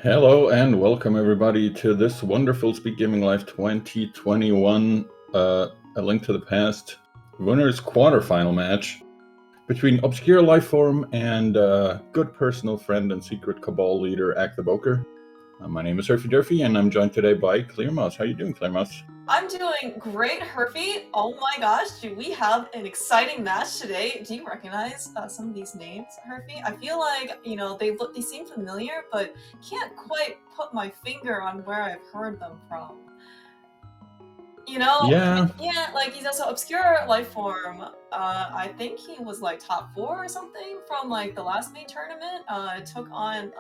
Hello and welcome everybody to this wonderful SpeedGaming Live 2021 A Link to the Past winners quarterfinal match between ObscureLifeForm and good personal friend and secret Cabal leader Acktheboker. My name is Durfy and I'm joined today by Clearmouse. How are you doing, Clearmouse? I'm doing great, Herfy. Oh my gosh, do we have an exciting match today? Do you recognize some of these names, Herfy? I feel like, they seem familiar, but can't quite put my finger on where I've heard them from. Yeah, Like so ObscureLifeForm, I think he was like top 4 or something from like the last main tournament. Took on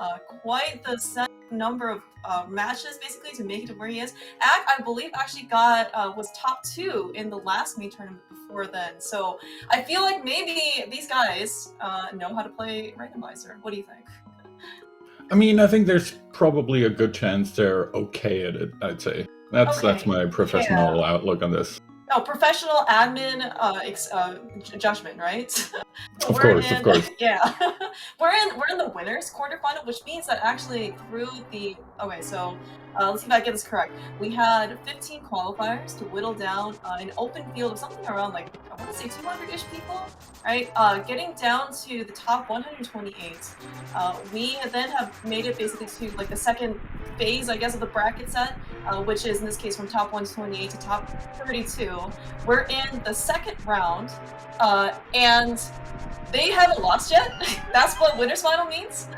quite the set number of matches basically to make it to where he is. I believe actually was top 2 in the last main tournament before then. So I feel like maybe these guys know how to play Randomizer. What do you think? I mean, I think there's probably a good chance they're okay at it, I'd say. That's my professional outlook on this. Oh, professional admin judgment, right? Of course. Yeah, we're in the winners quarterfinal, which means that actually through the let's see if I get this correct. We had 15 qualifiers to whittle down an open field of something around like I want to say 200-ish people, right? Getting down to the top 128. We then have made it basically to like the second phase, I guess, of the bracket set, which is in this case from top 128 to top 32. We're in the second round, and they haven't lost yet. That's what winners final means.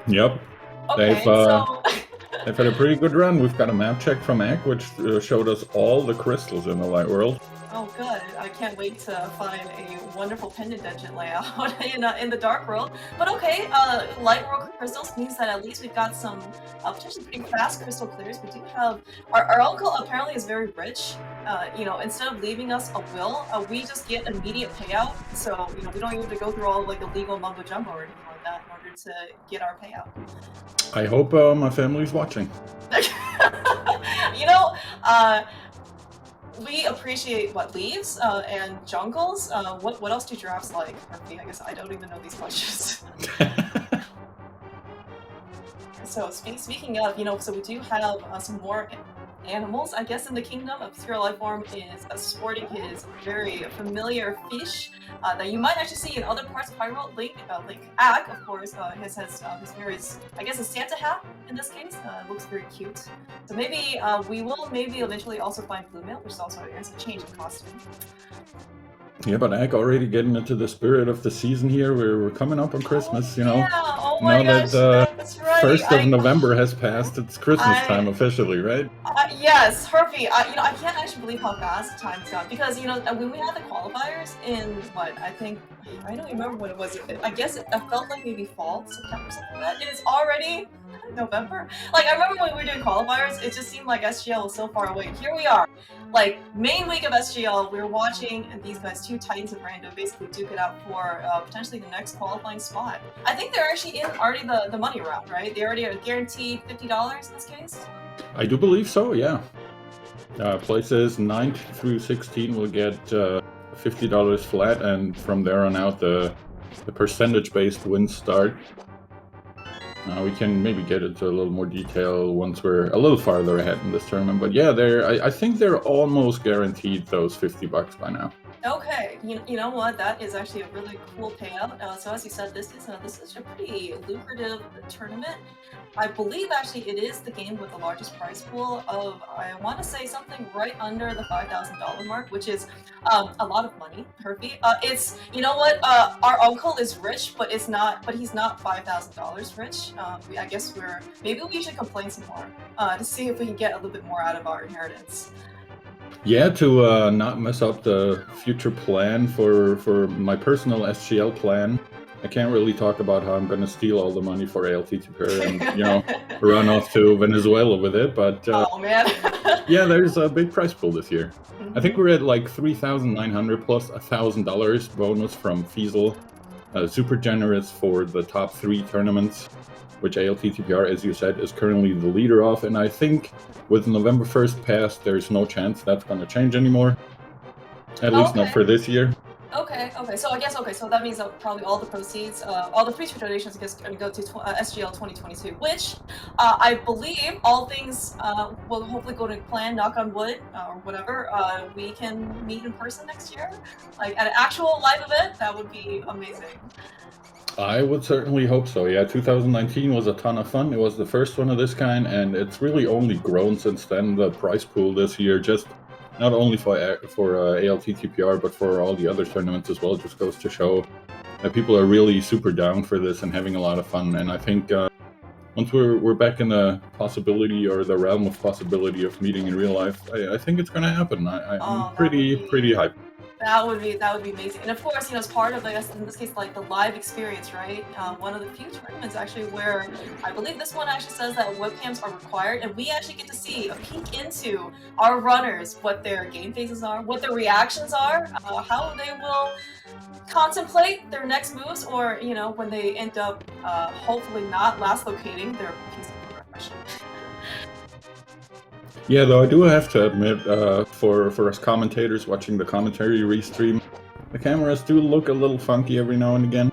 Yep. Okay, They've had a pretty good run. We've got a map check from Egg, which showed us all the crystals in the light world. Oh, good. I can't wait to find a wonderful pendant dungeon layout in the dark world. But okay, light world crystals means that at least we've got some potentially pretty fast crystal clears. We do have our uncle apparently is very rich. Instead of leaving us a will, we just get immediate payout. So we don't even have to go through all like the legal mumbo jumbo or anything like that in order to get our payout. I hope my family's watching. We appreciate leaves and jungles. What else do giraffes like? I guess I don't even know these questions. So speaking of, so we do have some more animals, I guess, in the kingdom. ObscureLifeForm is sporting his very familiar fish that you might actually see in other parts of Hyrule. Link Ack, of course, has his various, I guess, a Santa hat in this case. Looks very cute. So maybe we will eventually also find Blue Mail, which is also a change in costume. Yeah, but Egg already getting into the spirit of the season here. We're coming up on Christmas, you know. Yeah, oh my gosh, that's right. 1st of November has passed. It's Christmas time officially, right? Yes, Herfy. I can't actually believe how fast time's gone because when we had the qualifiers in I don't remember what it was. I guess it felt like maybe fall, September, something like that. And it's already November. Like I remember when we were doing qualifiers, it just seemed like SGL was so far away. Here we are, like main week of SGL. We were watching these guys, two titans of random, basically duke it out for potentially the next qualifying spot. I think they're actually in already the money round, right? They already are guaranteed $50 in this case. I do believe so. Yeah. Places 9 through 16 will get $50 flat, and from there on out, the percentage-based wins start. We can maybe get into a little more detail once we're a little farther ahead in this tournament. But yeah, I think they're almost guaranteed those $50 by now. Okay, you know what? That is actually a really cool payout. So as you said, this is a pretty lucrative tournament. I believe actually it is the game with the largest prize pool of, I want to say something right under the $5,000 mark, which is a lot of money, Herfy. It's, our uncle is rich, but he's not $5,000 rich. I guess maybe we should complain some more to see if we can get a little bit more out of our inheritance. Yeah, to not mess up the future plan for my personal SGL plan. I can't really talk about how I'm going to steal all the money for ALTTP and, run off to Venezuela with it. But oh, man. yeah, there's a big prize pool this year. I think we're at like $3,900 plus $1,000 bonus from Fiesel. Super generous for the top 3 tournaments, which ALTTPR, as you said, is currently the leader of. And I think with November 1st passed, there's no chance that's going to change anymore. At least not for this year. Okay. Okay, so I guess so that means that probably all the proceeds, all the pre-trade donations, I guess, are going to go to SGL 2022, which I believe all things will hopefully go to plan. Knock on wood or whatever. We can meet in person next year, like at an actual live event. That would be amazing. I would certainly hope so. Yeah, 2019 was a ton of fun. It was the first one of this kind, and it's really only grown since then. The prize pool this year, just not only for ALTTPR, but for all the other tournaments as well, just goes to show that people are really super down for this and having a lot of fun. And I think once we're back in the possibility or the realm of possibility of meeting in real life, I think it's going to happen. I'm pretty hyped. That would be amazing. And of course, you know, as part of, I guess, in this case, like the live experience, right? One of the few tournaments actually where I believe this one actually says that webcams are required, and we actually get to see a peek into our runners, what their game faces are, what their reactions are, how they will contemplate their next moves, or, you know, when they end up hopefully not last locating their piece of progression. Yeah, though I do have to admit, for us commentators watching the commentary restream, the cameras do look a little funky every now and again.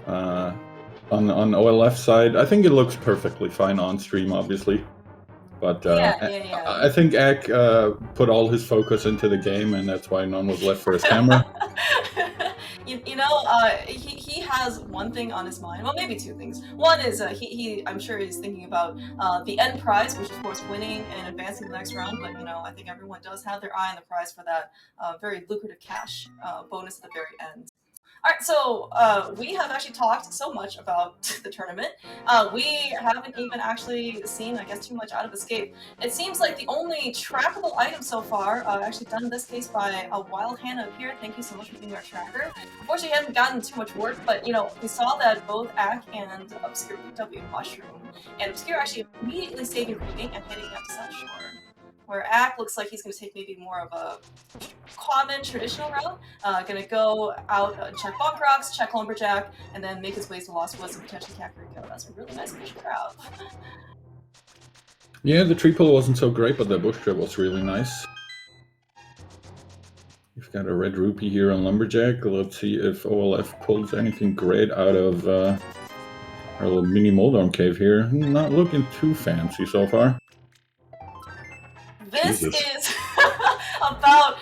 On OLF side, I think it looks perfectly fine on stream, obviously. But yeah. I think Ack put all his focus into the game, and that's why none was left for his camera. You know, he has one thing on his mind. Well, maybe two things. One is I'm sure he's thinking about the end prize, which is of course winning and advancing the next round. But you know, I think everyone does have their eye on the prize for that very lucrative cash bonus at the very end. All right, so we have actually talked so much about the tournament. We haven't even actually seen, I guess, too much out of Escape. It seems like the only trackable item so far, actually done in this case by a Wild Hannah up here. Thank you so much for being our tracker. Unfortunately, we haven't gotten too much work, but you know, we saw that both Ack and Obscure picked up a mushroom, and Obscure actually immediately saving reading and heading up to South Shore. Where Ack looks like he's going to take maybe more of a common traditional route. Going to go out, check Bonk Rocks, check Lumberjack, and then make his way to Lost Woods and potentially Kakariko. That's a really nice bush crowd. Yeah, the tree pull wasn't so great, but the bush trip was really nice. We've got a red rupee here on Lumberjack. Let's see if OLF pulls anything great out of our little mini Moldorm cave here. Not looking too fancy so far. This Jesus. is about,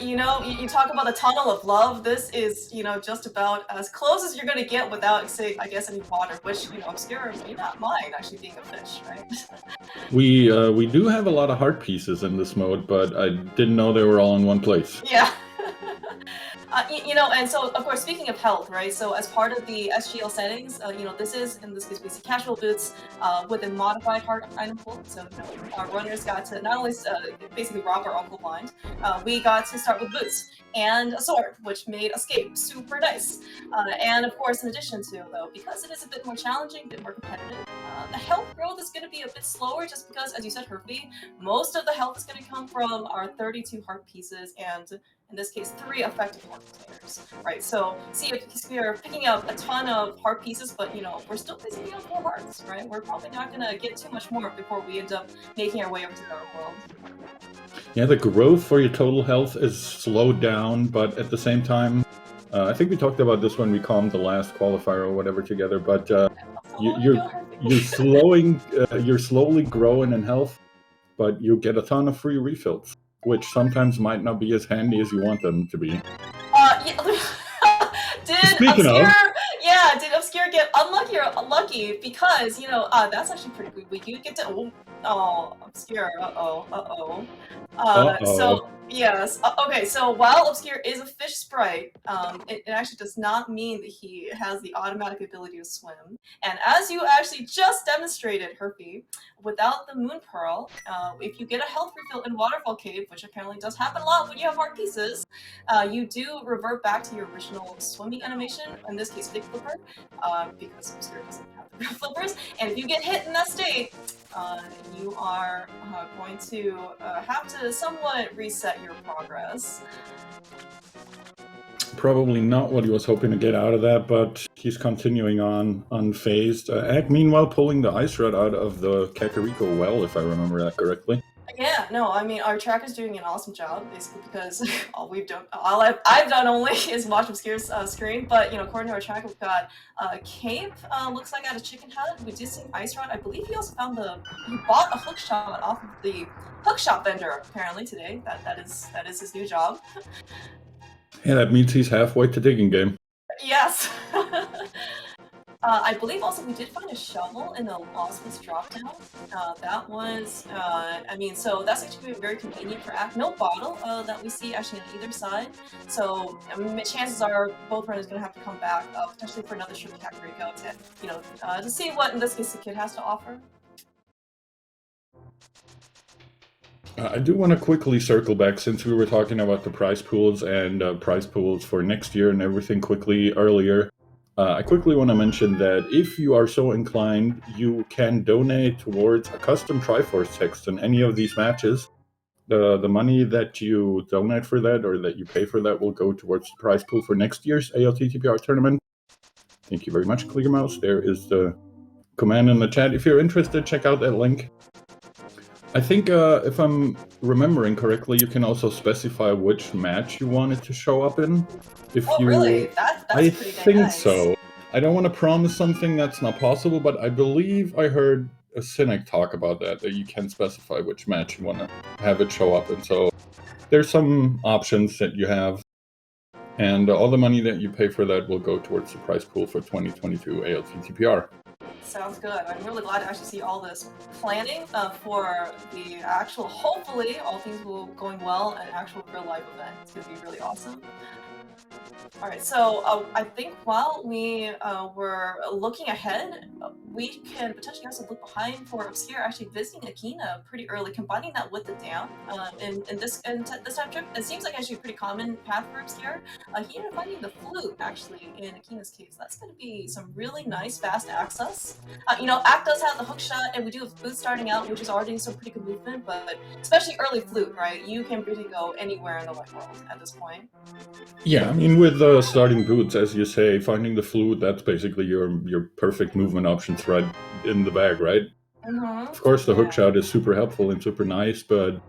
you know, you talk about the tunnel of love. This is, you know, just about as close as you're going to get without, say, I guess, any water, which, you know, Obscure may not mind actually being a fish, right? We do have a lot of heart pieces in this mode, but I didn't know they were all in one place. Yeah. You know, and so, of course, speaking of health, right? So as part of the SGL settings, you know, this is, in this case, basically casual boots with a modified heart item pool. So, you know, our runners got to not only basically rob our uncle blind, we got to start with boots and a sword, which made Escape super nice. And of course, in addition to, though, because it is a bit more challenging, a bit more competitive, the health growth is going to be a bit slower just because, as you said, Herpy, most of the health is going to come from our 32 heart pieces and, in this case, 3 effective heart containers, right? So, see, if we are picking up a ton of heart pieces, but, you know, we're still basically on 4 hearts, right? We're probably not going to get too much more before we end up making our way over to the other world. Yeah, the growth for your total health is slowed down, but at the same time, I think we talked about this when we calmed the last qualifier or whatever together, but you're slowly growing in health, but you get a ton of free refills, which sometimes might not be as handy as you want them to be. Did Obscure get unlucky or lucky? Because, you know, that's actually pretty good. We do get to, Obscure, So, yes, okay, so while Obscure is a fish sprite, it actually does not mean that he has the automatic ability to swim. And as you actually just demonstrated, Herpy, without the Moon Pearl, if you get a health refill in Waterfall Cave, which apparently does happen a lot when you have heart pieces, you do revert back to your original swimming animation, in this case, Big Flipper, because Obscure doesn't have the real flippers. And if you get hit in that state, you are going to have to somewhat reset your progress. Probably not what he was hoping to get out of that, but he's continuing on unfazed. Ack, meanwhile, pulling the ice rod out of the Kakariko well, if I remember that correctly. Yeah, no, I mean our track is doing an awesome job, basically because all I've done only is watch Obscure's screen. But you know, according to our track, we've got Cave. Looks like at a chicken hut. We did see Ice Rod. I believe he also found he bought a hook shot off of the hook shop vendor apparently today. That is his new job. Yeah, that means he's halfway to digging game. Yes. I believe also we did find a shovel in the Lostman's dropdown. That was, I mean, so that's actually very convenient for Act. No bottle that we see actually on either side. So chances are both runners going to have to come back potentially for another trip to Kakariko to, you know, to see what in this case the kid has to offer. I do want to quickly circle back since we were talking about the prize pools and prize pools for next year and everything quickly earlier. I quickly want to mention that if you are so inclined, you can donate towards a custom Triforce text in any of these matches. The money that you donate for that or that you pay for that will go towards the prize pool for next year's ALTTPR tournament. Thank you very much, Clear Mouse. There is the command in the chat. If you're interested, check out that link. I think if I'm remembering correctly, you can also specify which match you want it to show up in. If Oh, you, really? That's I pretty dang think nice. so. I don't want to promise something that's not possible, but I believe I heard a Cynic talk about that you can specify which match you want to have it show up in. So there's some options that you have, and all the money that you pay for that will go towards the prize pool for 2022 ALTTPR. Sounds good. I'm really glad to actually see all this planning for the actual, hopefully, all things will going well, an actual real life event. It's going to be really awesome. Alright, so I think while we were looking ahead, we can potentially also look behind for Obscure actually visiting Akina pretty early, combining that with the dam. In this time trip, it seems like actually a pretty common path for Obscure. He ended up finding the flute actually in Akina's cave. So that's going to be some really nice fast access. You know, Act does have the hook shot, and we do have boots starting out, which is already some pretty good movement, but especially early flute, right? You can really go anywhere in the light world at this point. Yeah, I mean, with starting boots, as you say, finding the flute, that's basically your perfect movement options right in the bag, right? Mm-hmm. Of course, the hook shot is super helpful and super nice, but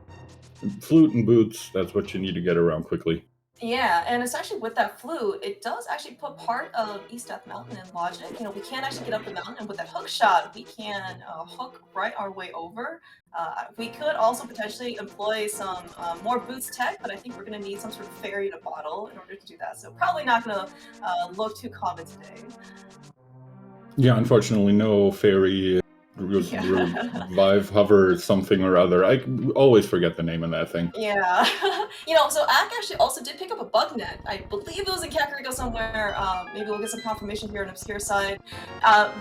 flute and boots, that's what you need to get around quickly. Yeah, and especially with that flute, it does actually put part of East Death Mountain in logic. You know, we can't actually get up the mountain, and with that hook shot, we can hook right our way over. We could also potentially employ some more boots tech, but I think we're going to need some sort of fairy to bottle in order to do that. So probably not going to look too common today. Yeah, unfortunately, no fairy revive hover something or other. I always forget the name of that thing. Yeah. You know, so Ack actually also did pick up a bug net. I believe it was in Kakariko somewhere. Maybe we'll get some confirmation here on Obscure side.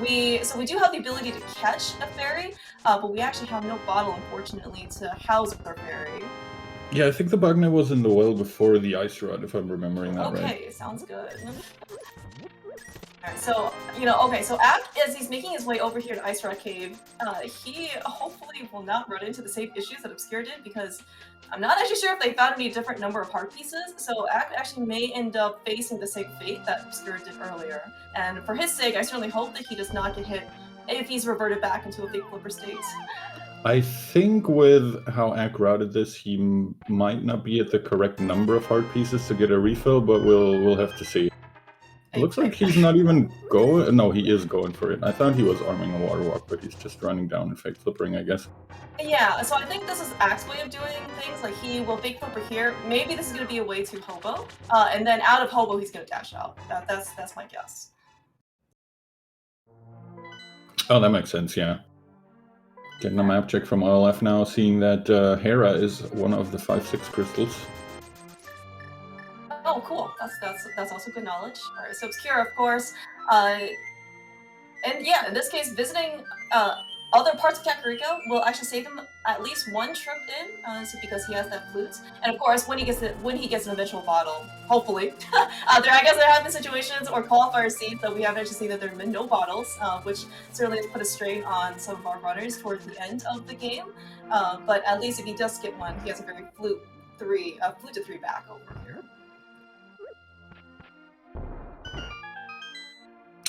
We do have the ability to catch a fairy, but we actually have no bottle, unfortunately, to house our fairy. Yeah, I think the bug net was in the well before the ice rod, if I'm remembering that right. Okay, sounds good. Alright, so, you know, okay, so Ack, as he's making his way over here to Ice Rock Cave, he hopefully will not run into the same issues that Obscure did, because I'm not actually sure if they found any different number of heart pieces, so Ack actually may end up facing the same fate that Obscure did earlier. And for his sake, I certainly hope that he does not get hit if he's reverted back into a big flipper state. I think with how Ack routed this, he might not be at the correct number of heart pieces to get a refill, but we'll have to see. It looks like he's not even going. No, he is going for it. I thought he was arming a water walk, but he's just running down and fake flippering, I guess. Yeah, so I think this is Ack's way of doing things. Like, he will fake flipper here. Maybe this is going to be a way to hobo, and then out of hobo, he's going to dash out. That's my guess. Oh, that makes sense, yeah. Getting a map check from OLF now, seeing that Hera is one of the 5-6 crystals. Oh, cool. That's also good knowledge. All right, so Obscure, of course, and yeah, in this case, visiting other parts of Kakariko will actually save him at least one trip in, so because he has that flute, and of course, when he gets an eventual bottle, hopefully. I guess there have been situations or qualifier seeds that we haven't actually seen that there have been no bottles, which certainly has put a strain on some of our runners towards the end of the game. But at least if he does get one, he has a very flute to 3 back over here.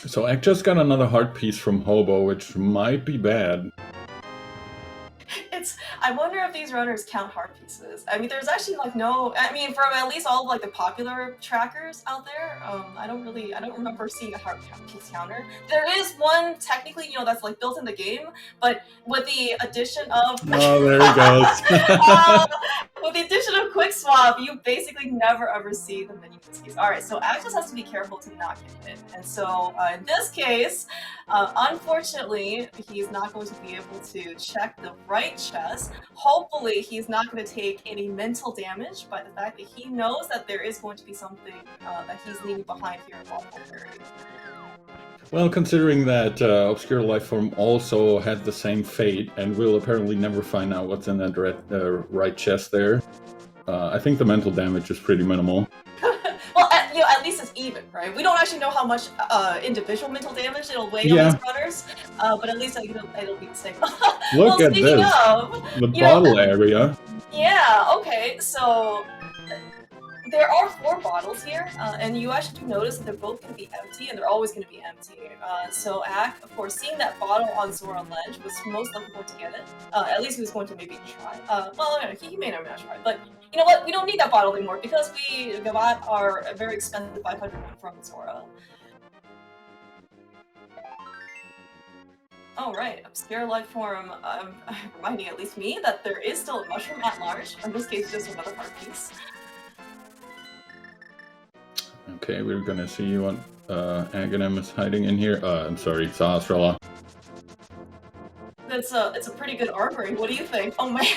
So I just got another heart piece from Hobo, which might be bad. right? I wonder if these runners count heart pieces. I mean, there's actually like no. I mean, from at least all of like the popular trackers out there, I don't remember seeing a heart piece counter. There is one technically, that's like built in the game, but with the addition of Oh, there he goes. with the addition of Quick Swap, you basically never ever see the mini piece. All right, so Ack just has to be careful to not get hit, and so in this case, unfortunately, he's not going to be able to check the right chest. Hopefully, he's not going to take any mental damage by the fact that he knows that there is going to be something that he's leaving behind here in Waffle Berry. Well, considering that ObscureLifeForm also had the same fate and will apparently never find out what's in that right chest there, I think the mental damage is pretty minimal. Well, at least it's even, right? We don't actually know how much individual mental damage it'll weigh on these runners, but at least it'll be the same. Look at this, the bottle area. Yeah, okay, so there are 4 bottles here, and you actually do notice that they're both going to be empty, and they're always going to be empty. So Ack, of course, seeing that bottle on Zora Ledge, was most likely going to get it. At least he was going to maybe try. Well, he may not try, but you know what? We don't need that bottle anymore because we got our very expensive 500 one from Zora. Oh right, ObscureLifeForm reminding at least me that there is still a mushroom at large. In this case, just another heart piece. Okay, we're gonna see what Ganon is hiding in here. I'm sorry, Sahasrara. It's a pretty good armory. What do you think? Oh my.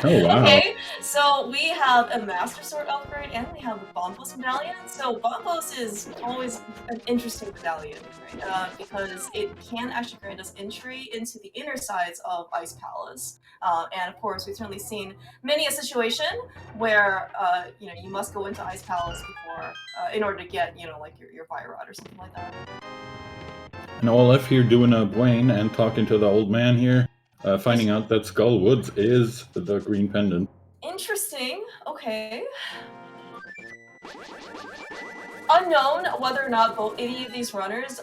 Oh wow. Okay, so we have a Master Sword upgrade and we have a Bombos medallion. So Bombos is always an interesting medallion, right? Because it can actually grant us entry into the inner sides of Ice Palace. And of course, we've certainly seen many a situation where you must go into Ice Palace before in order to get like your fire rod or something like that. And Olaf here doing a Wayne and talking to the old man here, finding out that Skull Woods is the green pendant. Interesting. Okay. Unknown whether or not any of these runners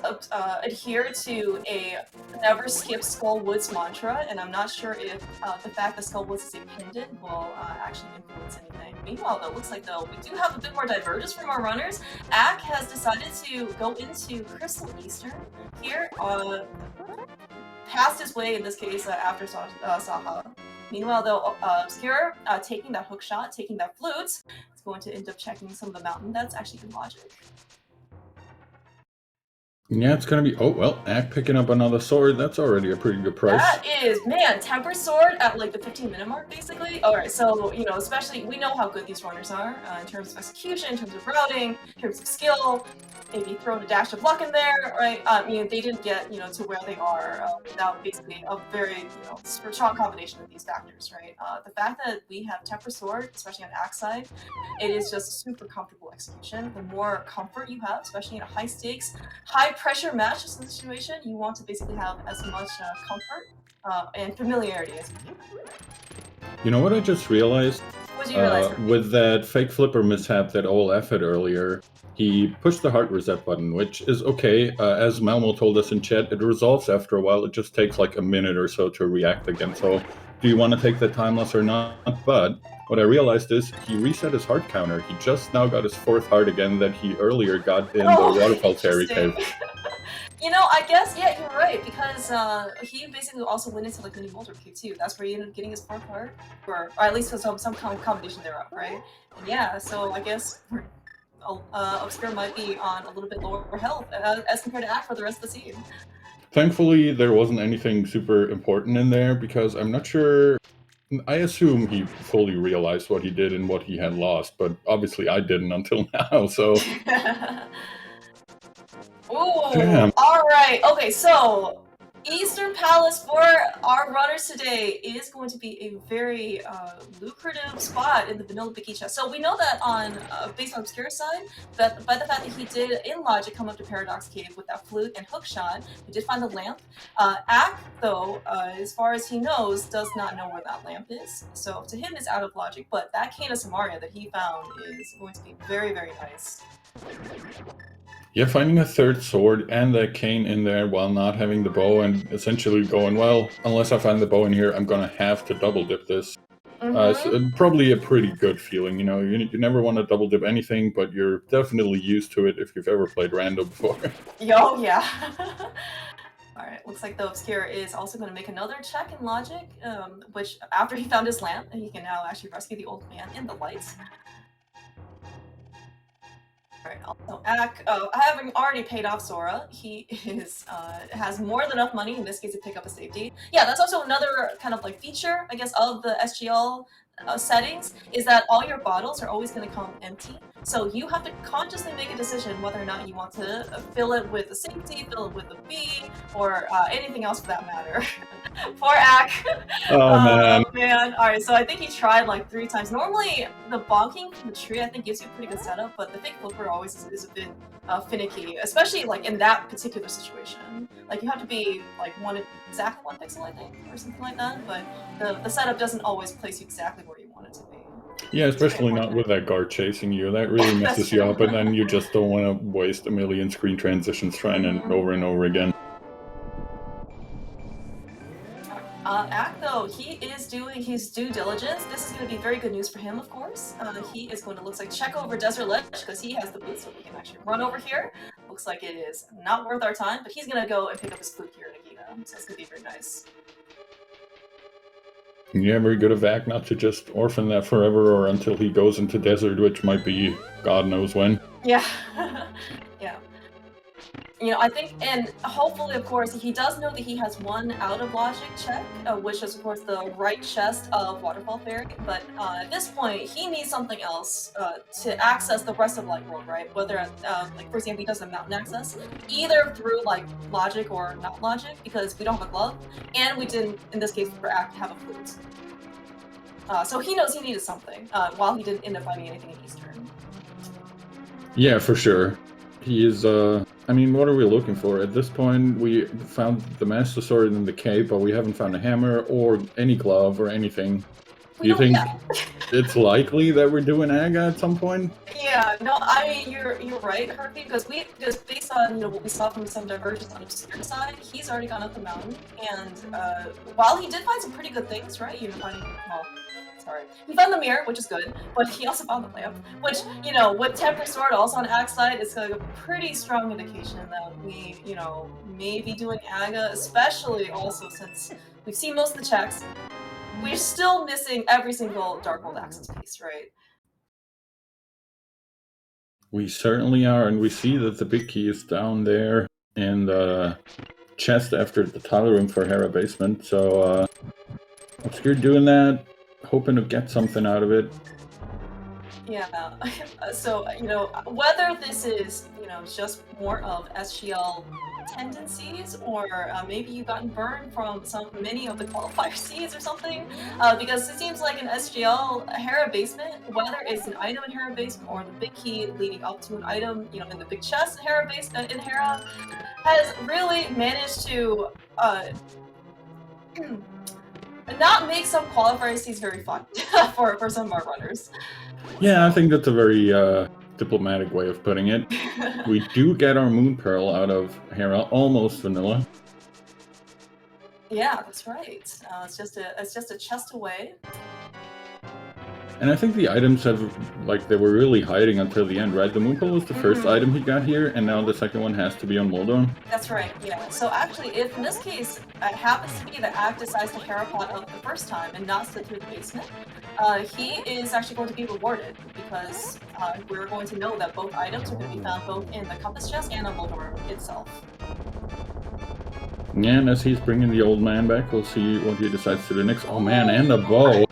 adhere to a never skip Skull Woods mantra, and I'm not sure if the fact that Skull Woods is a pendant will actually influence anything. Meanwhile, though, it looks like we do have a bit more divergence from our runners. Ack has decided to go into Crystal Eastern here, passed his way in this case after Saha. Meanwhile, though, Obscure taking that hook shot, taking that flute, is going to end up checking some of the mountain. That's actually good logic. Yeah, it's gonna be. Oh well, Ack picking up another sword. That's already a pretty good price. That is, man, Temper Sword at like the 15-minute mark, basically. All right, so especially we know how good these runners are in terms of execution, in terms of routing, in terms of skill. Maybe throw a dash of luck in there, right? They didn't get to where they are without basically a very strong combination of these factors, right? The fact that we have Temper Sword, especially on Ack's side, it is just a super comfortable execution. The more comfort you have, especially in a high stakes, high pressure match situation, you want to basically have as much comfort and familiarity as you can. You know what I just realized? What did you realize? With that fake flipper mishap that Olaf had earlier, he pushed the heart reset button, which is okay. As Malmo told us in chat, it resolves after a while. It just takes like a minute or so to react again. So do you want to take the timeless or not? But what I realized is he reset his heart counter. He just now got his 4th heart again that he earlier got in the Waterfall Terry Cave. I guess, yeah, you're right, because he basically also went into like mini Molder Cave too. That's where he ended up getting his 4th heart, or at least some combination thereof, right? And yeah, so I guess Obscure might be on a little bit lower health as compared to Ack for the rest of the scene. Thankfully, there wasn't anything super important in there because I'm not sure. I assume he fully realized what he did and what he had lost, but obviously I didn't until now, so. Ooh, damn. Alright, okay, so Eastern Palace for our runners today is going to be a very lucrative spot in the Vanilla Bikkie chest. So we know that on, based on Obscure's side, that by the fact that he did, in logic, come up to Paradox Cave with that flute and hook shot, he did find the lamp. Ack, though, as far as he knows, does not know where that lamp is. So to him, it's out of logic, but that Cane of Samaria that he found is going to be very, very nice. Yeah, finding a third sword and a cane in there while not having the bow and essentially going, well, unless I find the bow in here, I'm gonna have to double dip this. It's probably a pretty good feeling, you know. You never want to double dip anything, but you're definitely used to it if you've ever played rando before. Yo, yeah. Alright, looks like the Obscure is also going to make another check in logic, which after he found his lamp, he can now actually rescue the old man in the lights. Alright, also having already paid off Sora, he is has more than enough money in this case to pick up a safety. Yeah, that's also another kind of like feature, I guess, of the SGL settings, is that all your bottles are always going to come empty. So you have to consciously make a decision whether or not you want to fill it with a safety, fill it with a B, or anything else for that matter. Poor Ack. Oh man. Man. Alright, so I think he tried like 3 times. Normally, the bonking from the tree I think gives you a pretty good setup, but the fake flipper always is a bit finicky, especially like in that particular situation. Like you have to be like exactly 1 pixel, I think, or something like that, but the setup doesn't always place you exactly where you want it to be. Yeah, especially not with that guard chasing you. That really messes you up, and then you just don't want to waste a million screen transitions trying it over and over again. Ack, though, he is doing his due diligence. This is going to be very good news for him, of course. He is going to, looks like, check over Desert Ledge, because he has the boots, so we can actually run over here. Looks like it is not worth our time, but he's going to go and pick up his flute here, Nikita, so it's going to be very nice. Yeah, very good of Ack not to just orphan that forever or until he goes into desert, which might be God knows when. Yeah. Yeah. You know, I think, and hopefully, of course, he does know that he has 1 out of logic check, which is, of course, the right chest of Waterfall Fairy. But at this point, he needs something else to access the rest of Light World, right? Whether, like, for example, he does a mountain access, either through, like, logic or not logic, because we don't have a glove, and we didn't, in this case, for Ack, have a flute. So he knows he needed something, while he didn't end up finding anything in Eastern. Yeah, for sure. He is, I mean, what are we looking for? At this point, we found the Master Sword in the cave, but we haven't found a hammer or any glove or anything. Do you think it's likely that we're doing Aga at some point? Yeah, no, I mean, you're right, Harvey, because based on, you know, what we saw from some divergence on Obscure side, he's already gone up the mountain, and while he did find some pretty good things, right, you know, he found the mirror, which is good, but he also found the lamp, which, you know, with Temper Sword also on Ack's side, it's like a pretty strong indication that we, you know, may be doing Aga, especially also since we've seen most of the checks. We're still missing every single Dark World access piece, right? We certainly are, and we see that the big key is down there in the chest after the tile room for Hera basement, so Obscure doing that, hoping to get something out of it. Yeah, so, you know, whether this is, you know, just more of SGL tendencies, or maybe you've gotten burned from many of the qualifier seeds or something, because it seems like an SGL Hera basement, whether it's an item in Hera basement or the big key leading up to an item, you know, in the big chest in Hera in Hera, has really managed to not make some qualifier seeds very fun for some of our runners. Yeah, I think that's a very diplomatic way of putting it. We do get our Moon Pearl out of Hera, almost vanilla. Yeah, that's right. It's just a chest away. And I think the items have, like, they were really hiding until the end, right? The Moon Pearl was the first item he got here, and now the second one has to be on Moldon. That's right, yeah. So actually, if in this case, it happens to be that Ack decides to Hera pot up the first time and not slip through the basement, he is actually going to be rewarded, because we're going to know that both items are going to be found both in the compass chest and on Moldor itself. Yeah, and as he's bringing the old man back, we'll see what he decides to do next. Oh man, and a bow!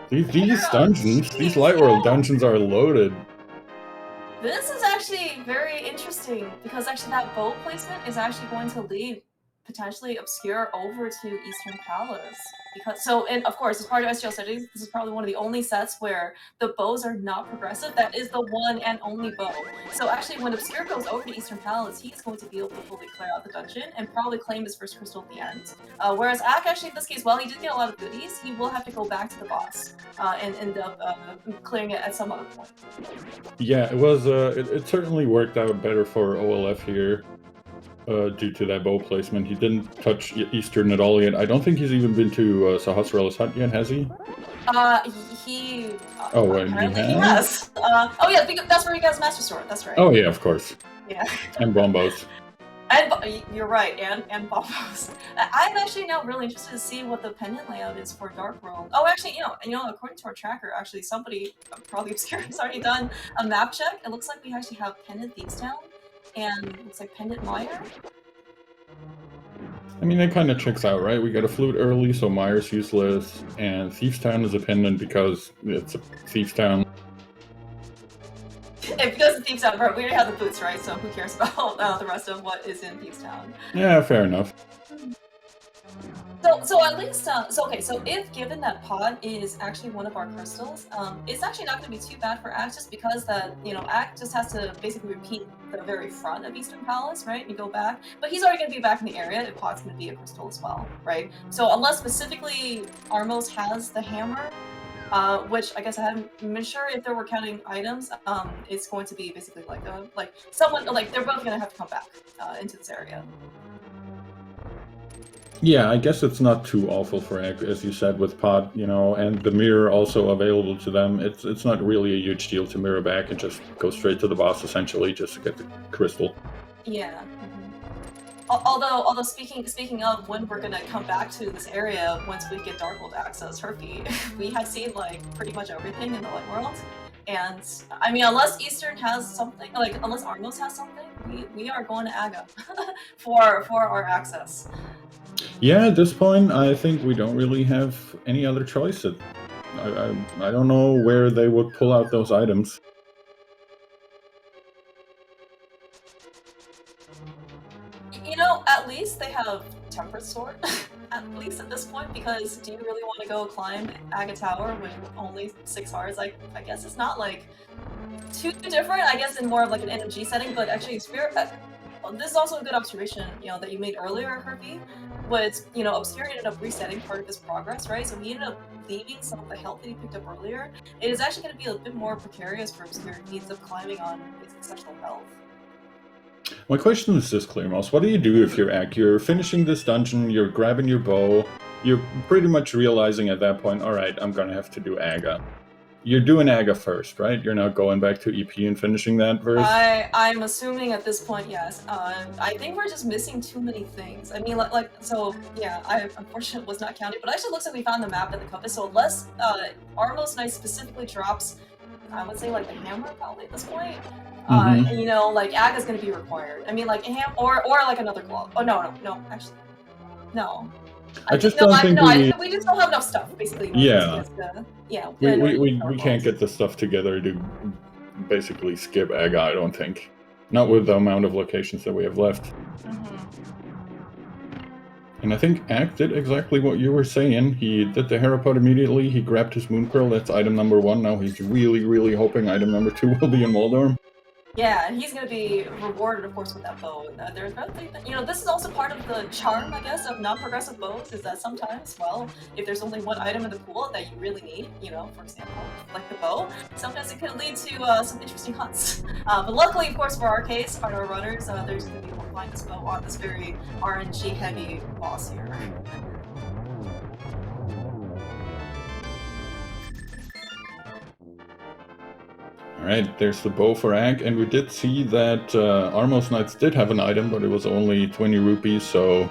These dungeons, these Light World dungeons are loaded. This is actually very interesting, because actually that bow placement is actually going to lead potentially Obscure over to Eastern Palace. And of course, as part of SGL settings, this is probably one of the only sets where the bows are not progressive. That is the one and only bow. So actually, when Obscure goes over to Eastern Palace, he's going to be able to fully clear out the dungeon and probably claim his first crystal at the end. Whereas Ack, actually, in this case, while he did get a lot of goodies, he will have to go back to the boss and end up clearing it at some other point. Yeah, it was. It certainly worked out better for OLF here. Due to that bow placement. He didn't touch Eastern at all yet. I don't think he's even been to Sahasrara's hut yet, has he? He. Oh, wait, apparently he has. Oh yeah, that's where he got his Master Sword. That's right. Oh yeah, of course. Yeah. And bombos. And you're right, and bombos. I'm actually now really interested to see what the pendant layout is for Dark World. Oh, actually, you know, according to our tracker, actually somebody, probably Obscure, has already done a map check. It looks like we actually have Pendant Thieves Town, and it looks like Pendant Mire. I mean, that kind of checks out, right? We got a flute early, so Mire's useless, and Thieves Town is a pendant because it's a Thieves Town. Because it's Thieves Town, bro, we already have the boots, right? So who cares about the rest of what is in Thieves Town? Yeah, fair enough. So at least, so if given that pod is actually one of our crystals, it's actually not going to be too bad for Ack, just because that, you know, Ack just has to basically repeat the very front of Eastern Palace, right? You go back, but he's already going to be back in the area if pod's going to be a crystal as well, right? So unless specifically Armos has the hammer, which I guess I haven't been sure if they were counting items, it's going to be basically like someone, like they're both going to have to come back into this area. Yeah, I guess it's not too awful for Egg, as you said, with Pod, you know, and the mirror also available to them. It's not really a huge deal to mirror back and just go straight to the boss, essentially, just to get the crystal. Yeah. Although speaking of when we're gonna come back to this area once we get Dark World access, Herpy, we have seen like pretty much everything in the Light World. And I mean, unless Eastern has something, like unless Armos has something, we are going to Aga for our access. Yeah, at this point, I think we don't really have any other choice. I don't know where they would pull out those items. You know, at least they have Temperate Sword, at least at this point, because do you really want to go climb Aga Tower with only 6 hearts? Like, I guess it's not like too different, I guess, in more of like an NMG setting, but actually Spirit, this is also a good observation, you know, that you made earlier, Herpy, was, you know, Obscure ended up resetting part of his progress, right? So he ended up leaving some of the health that he picked up earlier. It is actually going to be a bit more precarious for Obscure. He ends up climbing on his exceptional health. My question is this, Clearmouse. What do you do if you're Ack? You're finishing this dungeon, you're grabbing your bow, you're pretty much realizing at that point, alright, I'm gonna have to do Aga. You're doing Aga first, right? You're not going back to EP and finishing that first? I'm assuming at this point, yes. I think we're just missing too many things. I mean, so, yeah, I unfortunately was not counting, but it actually looks like we found the map at the compass, so unless Armos Knight specifically drops, I would say, like, the hammer, probably, at this point. You know, like, Aga's gonna be required. I mean, like, or like another glove. Oh, no, actually, no. I just don't think we just don't have enough stuff, basically. Yeah. Yeah. We can't get the stuff together to basically skip Aga, I don't think. Not with the amount of locations that we have left. And I think Ack did exactly what you were saying. He did the Hera pod immediately, he grabbed his Moon Pearl, that's item number 1. Now he's really, really hoping item number 2 will be in Waldorm. Yeah, and he's going to be rewarded, of course, with that bow. And there's probably, you know, this is also part of the charm, I guess, of non-progressive bows, is that sometimes, well, if there's only one item in the pool that you really need, you know, for example, like the bow, sometimes it can lead to some interesting hunts. But luckily, of course, for our case, our runners, there's going to be able to find this bow on this very RNG-heavy boss here. Alright, there's the bow for Ack, and we did see that Armos Knights did have an item, but it was only 20 rupees, so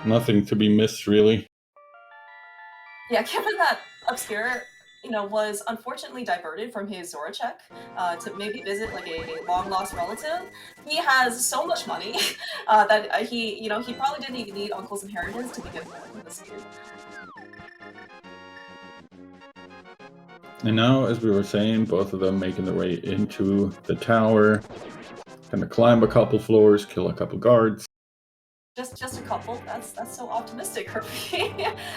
nothing to be missed, really. Yeah, given that Obscure, you know, was unfortunately diverted from his Zora check to maybe visit like a long-lost relative, he has so much money that he probably didn't even need Uncle's inheritance to begin with this year. And now, as we were saying, both of them making their way into the tower. Gonna climb a couple floors, kill a couple guards. Just a couple. That's so optimistic, Kirby.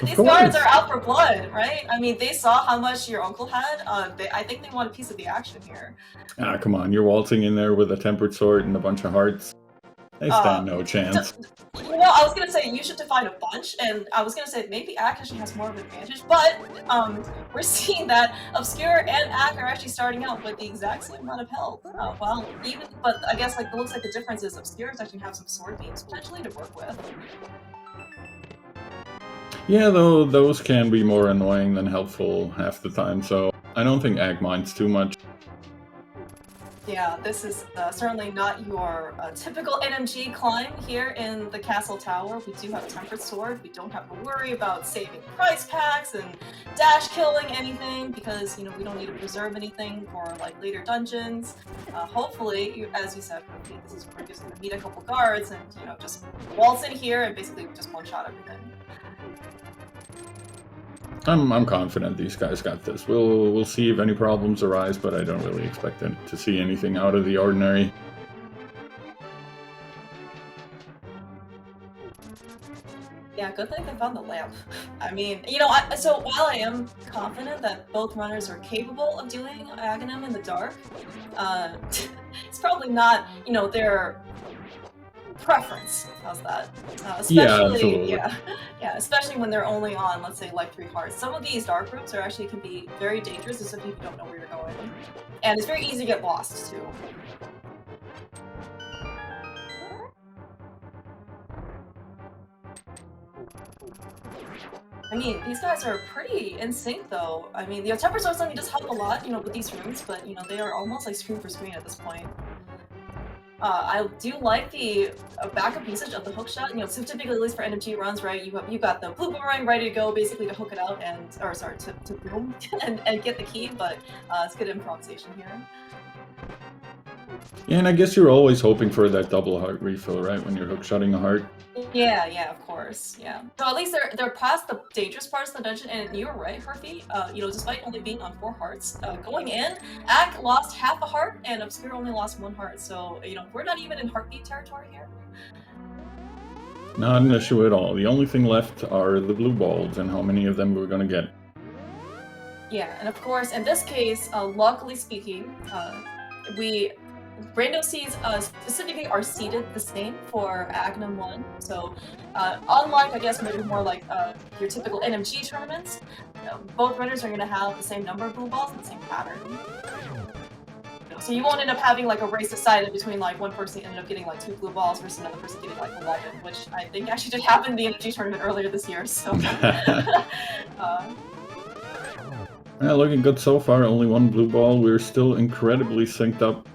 Of These guards course. are out for blood, right? I mean, they saw how much your uncle had. I think they want a piece of the action here. Ah, come on, you're waltzing in there with a tempered sword and a bunch of hearts. They stand no chance. You know, I was gonna say you should define a bunch, and I was gonna say maybe Ack actually has more of an advantage, but we're seeing that Obscure and Ack are actually starting out with the exact same amount of health. But I guess like it looks like the difference is Obscure is actually have some sword beams potentially to work with. Yeah, though those can be more annoying than helpful half the time, so I don't think Ack minds too much. Yeah, this is certainly not your typical NMG climb here in the castle tower. We do have Tempered Sword. We don't have to worry about saving price packs and dash killing anything because, you know, we don't need to preserve anything for like later dungeons. Hopefully, as you said, this is where we're just gonna meet a couple guards and, you know, just waltz in here and basically just one-shot everything. I'm confident these guys got this. We'll see if any problems arise, but I don't really expect to see anything out of the ordinary. Yeah, good thing they found the lamp. I mean, you know, so while I am confident that both runners are capable of doing Aghanim in the dark, it's probably not, you know, their preference. How's that? Especially, Yeah, absolutely. Yeah, especially when they're only on, let's say, like 3 hearts. Some of these dark routes are actually can be very dangerous, especially if you don't know where you're going, and it's very easy to get lost too. I mean, these guys are pretty in sync, though. I mean, the Temper Sword suddenly does help a lot, you know, with these rooms, but, you know, they are almost like screen for screen at this point. I do like the backup usage of the hook shot. You know, so typically, at least for NMG runs, right, you got the blue boomerang ready to go, basically to hook it out and, or sorry, to boom and get the key. But it's good improvisation here. Yeah, and I guess you're always hoping for that double heart refill, right? When you're hookshotting a heart. Yeah, of course, yeah. So at least they're past the dangerous parts of the dungeon, and you were right, Herfy. You know, despite only being on 4 hearts, going in, Ack lost half a heart, and Obscure only lost 1 heart. So, you know, we're not even in heartbeat territory here. Not an issue at all. The only thing left are the blue balls and how many of them we're gonna get. Yeah, and of course, in this case, luckily speaking, Rando seeds specifically are seeded the same for Aghanim 1. So, unlike, I guess, maybe more like your typical NMG tournaments, both runners are going to have the same number of blue balls and the same pattern. So you won't end up having like a race decided between like one person ended up getting like 2 blue balls versus another person getting like 11, which I think actually did happen in the NMG tournament earlier this year. So. Yeah, looking good so far. Only 1 blue ball. We're still incredibly synced up.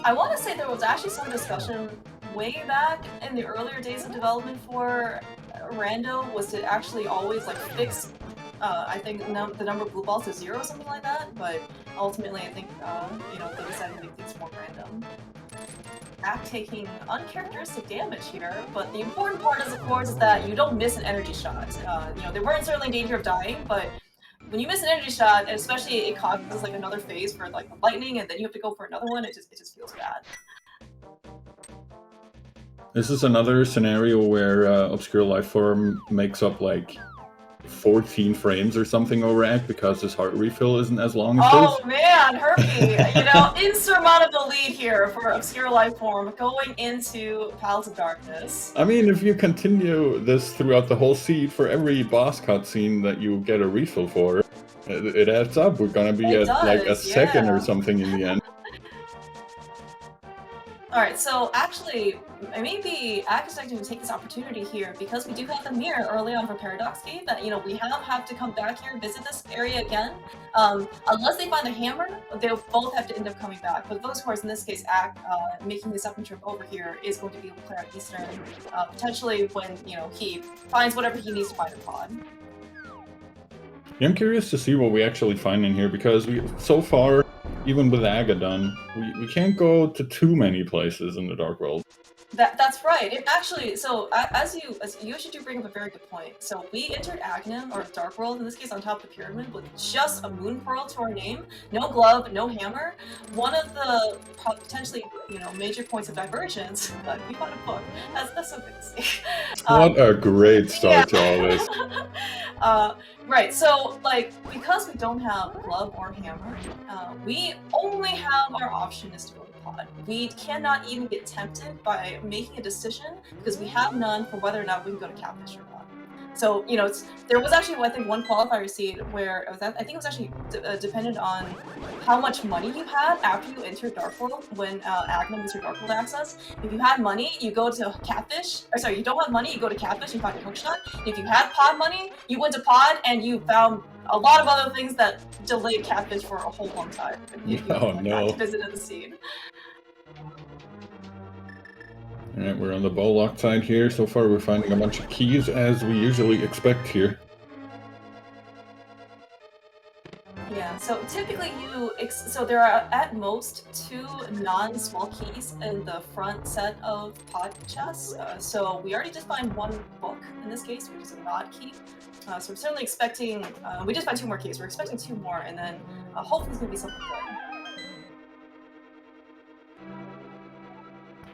I want to say there was actually some discussion way back in the earlier days of development for Rando was to actually always like fix, I think the number of blue balls to 0 or something like that. But ultimately, I think you know, they decided to make things more random. Ack taking uncharacteristic damage here, but the important part is, of course, is that you don't miss an energy shot. You know, they weren't certainly in danger of dying, but when you miss an energy shot, and especially it causes like another phase for like the lightning, and then you have to go for another one, it just feels bad. This is another scenario where ObscureLifeForm makes up like 14 frames or something over Ack because his heart refill isn't as long as his. Oh man, Herpy! You know, insurmountable lead here for ObscureLifeForm going into Palace of Darkness. I mean, if you continue this throughout the whole seed, for every boss cutscene that you get a refill for, it adds up. We're gonna be at like a second or something in the end. Alright, so actually, maybe Ack is actually going to take this opportunity here because we do have the mirror early on for Paradox Gate that, you know, we have to come back here and visit this area again. Unless they find the hammer, they'll both have to end up coming back. But of course, in this case, Ack making the second trip over here is going to be able to clear out Eastern, potentially when, you know, he finds whatever he needs to find in pod. Yeah, I'm curious to see what we actually find in here because so far, even with Agadon, we can't go to too many places in the Dark World. That's right. It actually, so as you actually do bring up a very good point. So we entered Aghanim, or Dark World in this case, on top of the pyramid with just a moon pearl to our name, no glove, no hammer. One of the potentially, major points of divergence. But we bought a book. That's so good to see. What a great start to all this. Right. So because we don't have glove or hammer, we only have our option is to go to pod. We cannot even get tempted by making a decision because we have none for whether or not we can go to catfish or not. So there was actually I think one qualifier seed where it was I think it was actually dependent on how much money you had after you entered Dark World when Aghanim was your Dark World access. If you had money, you go to catfish. Or sorry, you don't have money, you go to catfish and find your hookshot. If you had pod money, you went to pod and you found a lot of other things that delayed catfish for a whole long time. Oh no! Visited the scene. Alright, we're on the ball lock side here. So far we're finding a bunch of keys as we usually expect here. Yeah, so typically so there are at most 2 non-small keys in the front set of pod chests. So we already just find 1 book in this case, which is a nod key. So we're certainly expecting, we just find 2 more keys. We're expecting 2 more, and then hopefully it's going to be something good.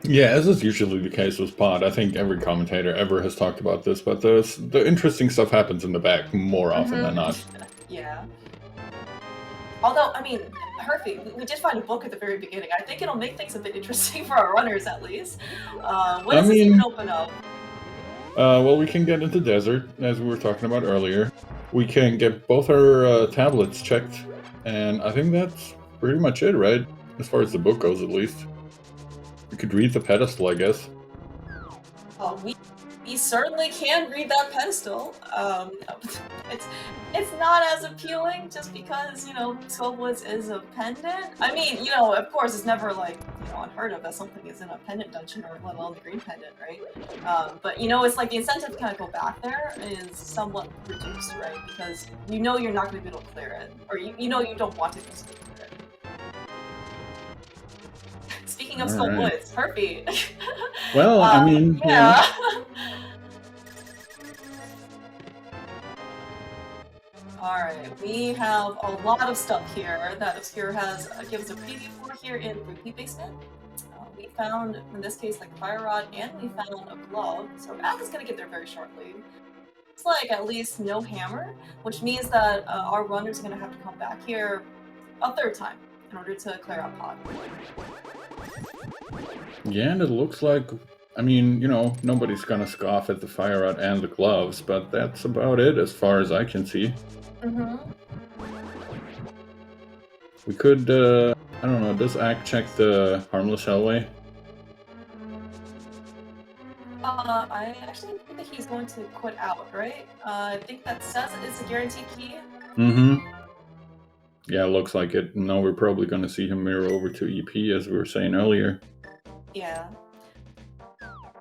Yeah, as is usually the case with pod, I think every commentator ever has talked about this, but the interesting stuff happens in the back more often than not. Yeah. Although, I mean, Herfy, we did find a book at the very beginning. I think it'll make things a bit interesting for our runners, at least. What does this even open up? Well, we can get into desert, as we were talking about earlier. We can get both our tablets checked, and I think that's pretty much it, right? As far as the book goes, at least. We could read the pedestal, I guess. We certainly can read that pedestal. It's not as appealing just because, Skullwoods is a pendant. I mean, of course, it's never unheard of that something is in a pendant dungeon or let alone the green pendant, right? But it's like the incentive to kind of go back there is somewhat reduced, right? Because you're not going to be able to clear it, or you don't want to clear it. Speaking of Skullwoods, Herfy. Well, I mean, yeah. Alright, we have a lot of stuff here that Obscure has given us a preview for here in Repeat Basement. We found, in this case, a fire rod, and we found a glove, so Ack is going to get there very shortly. It's at least no hammer, which means that our runners are going to have to come back here a 3rd time in order to clear out pod. Yeah, and it looks like, I mean, nobody's gonna scoff at the fire rod and the gloves, but that's about it as far as I can see. We could, I don't know, does Ack check the harmless hellway? I actually think that he's going to quit out, right? I think that says it's a guaranteed key. Yeah, looks like it. No, we're probably gonna see him mirror over to EP, as we were saying earlier. Yeah.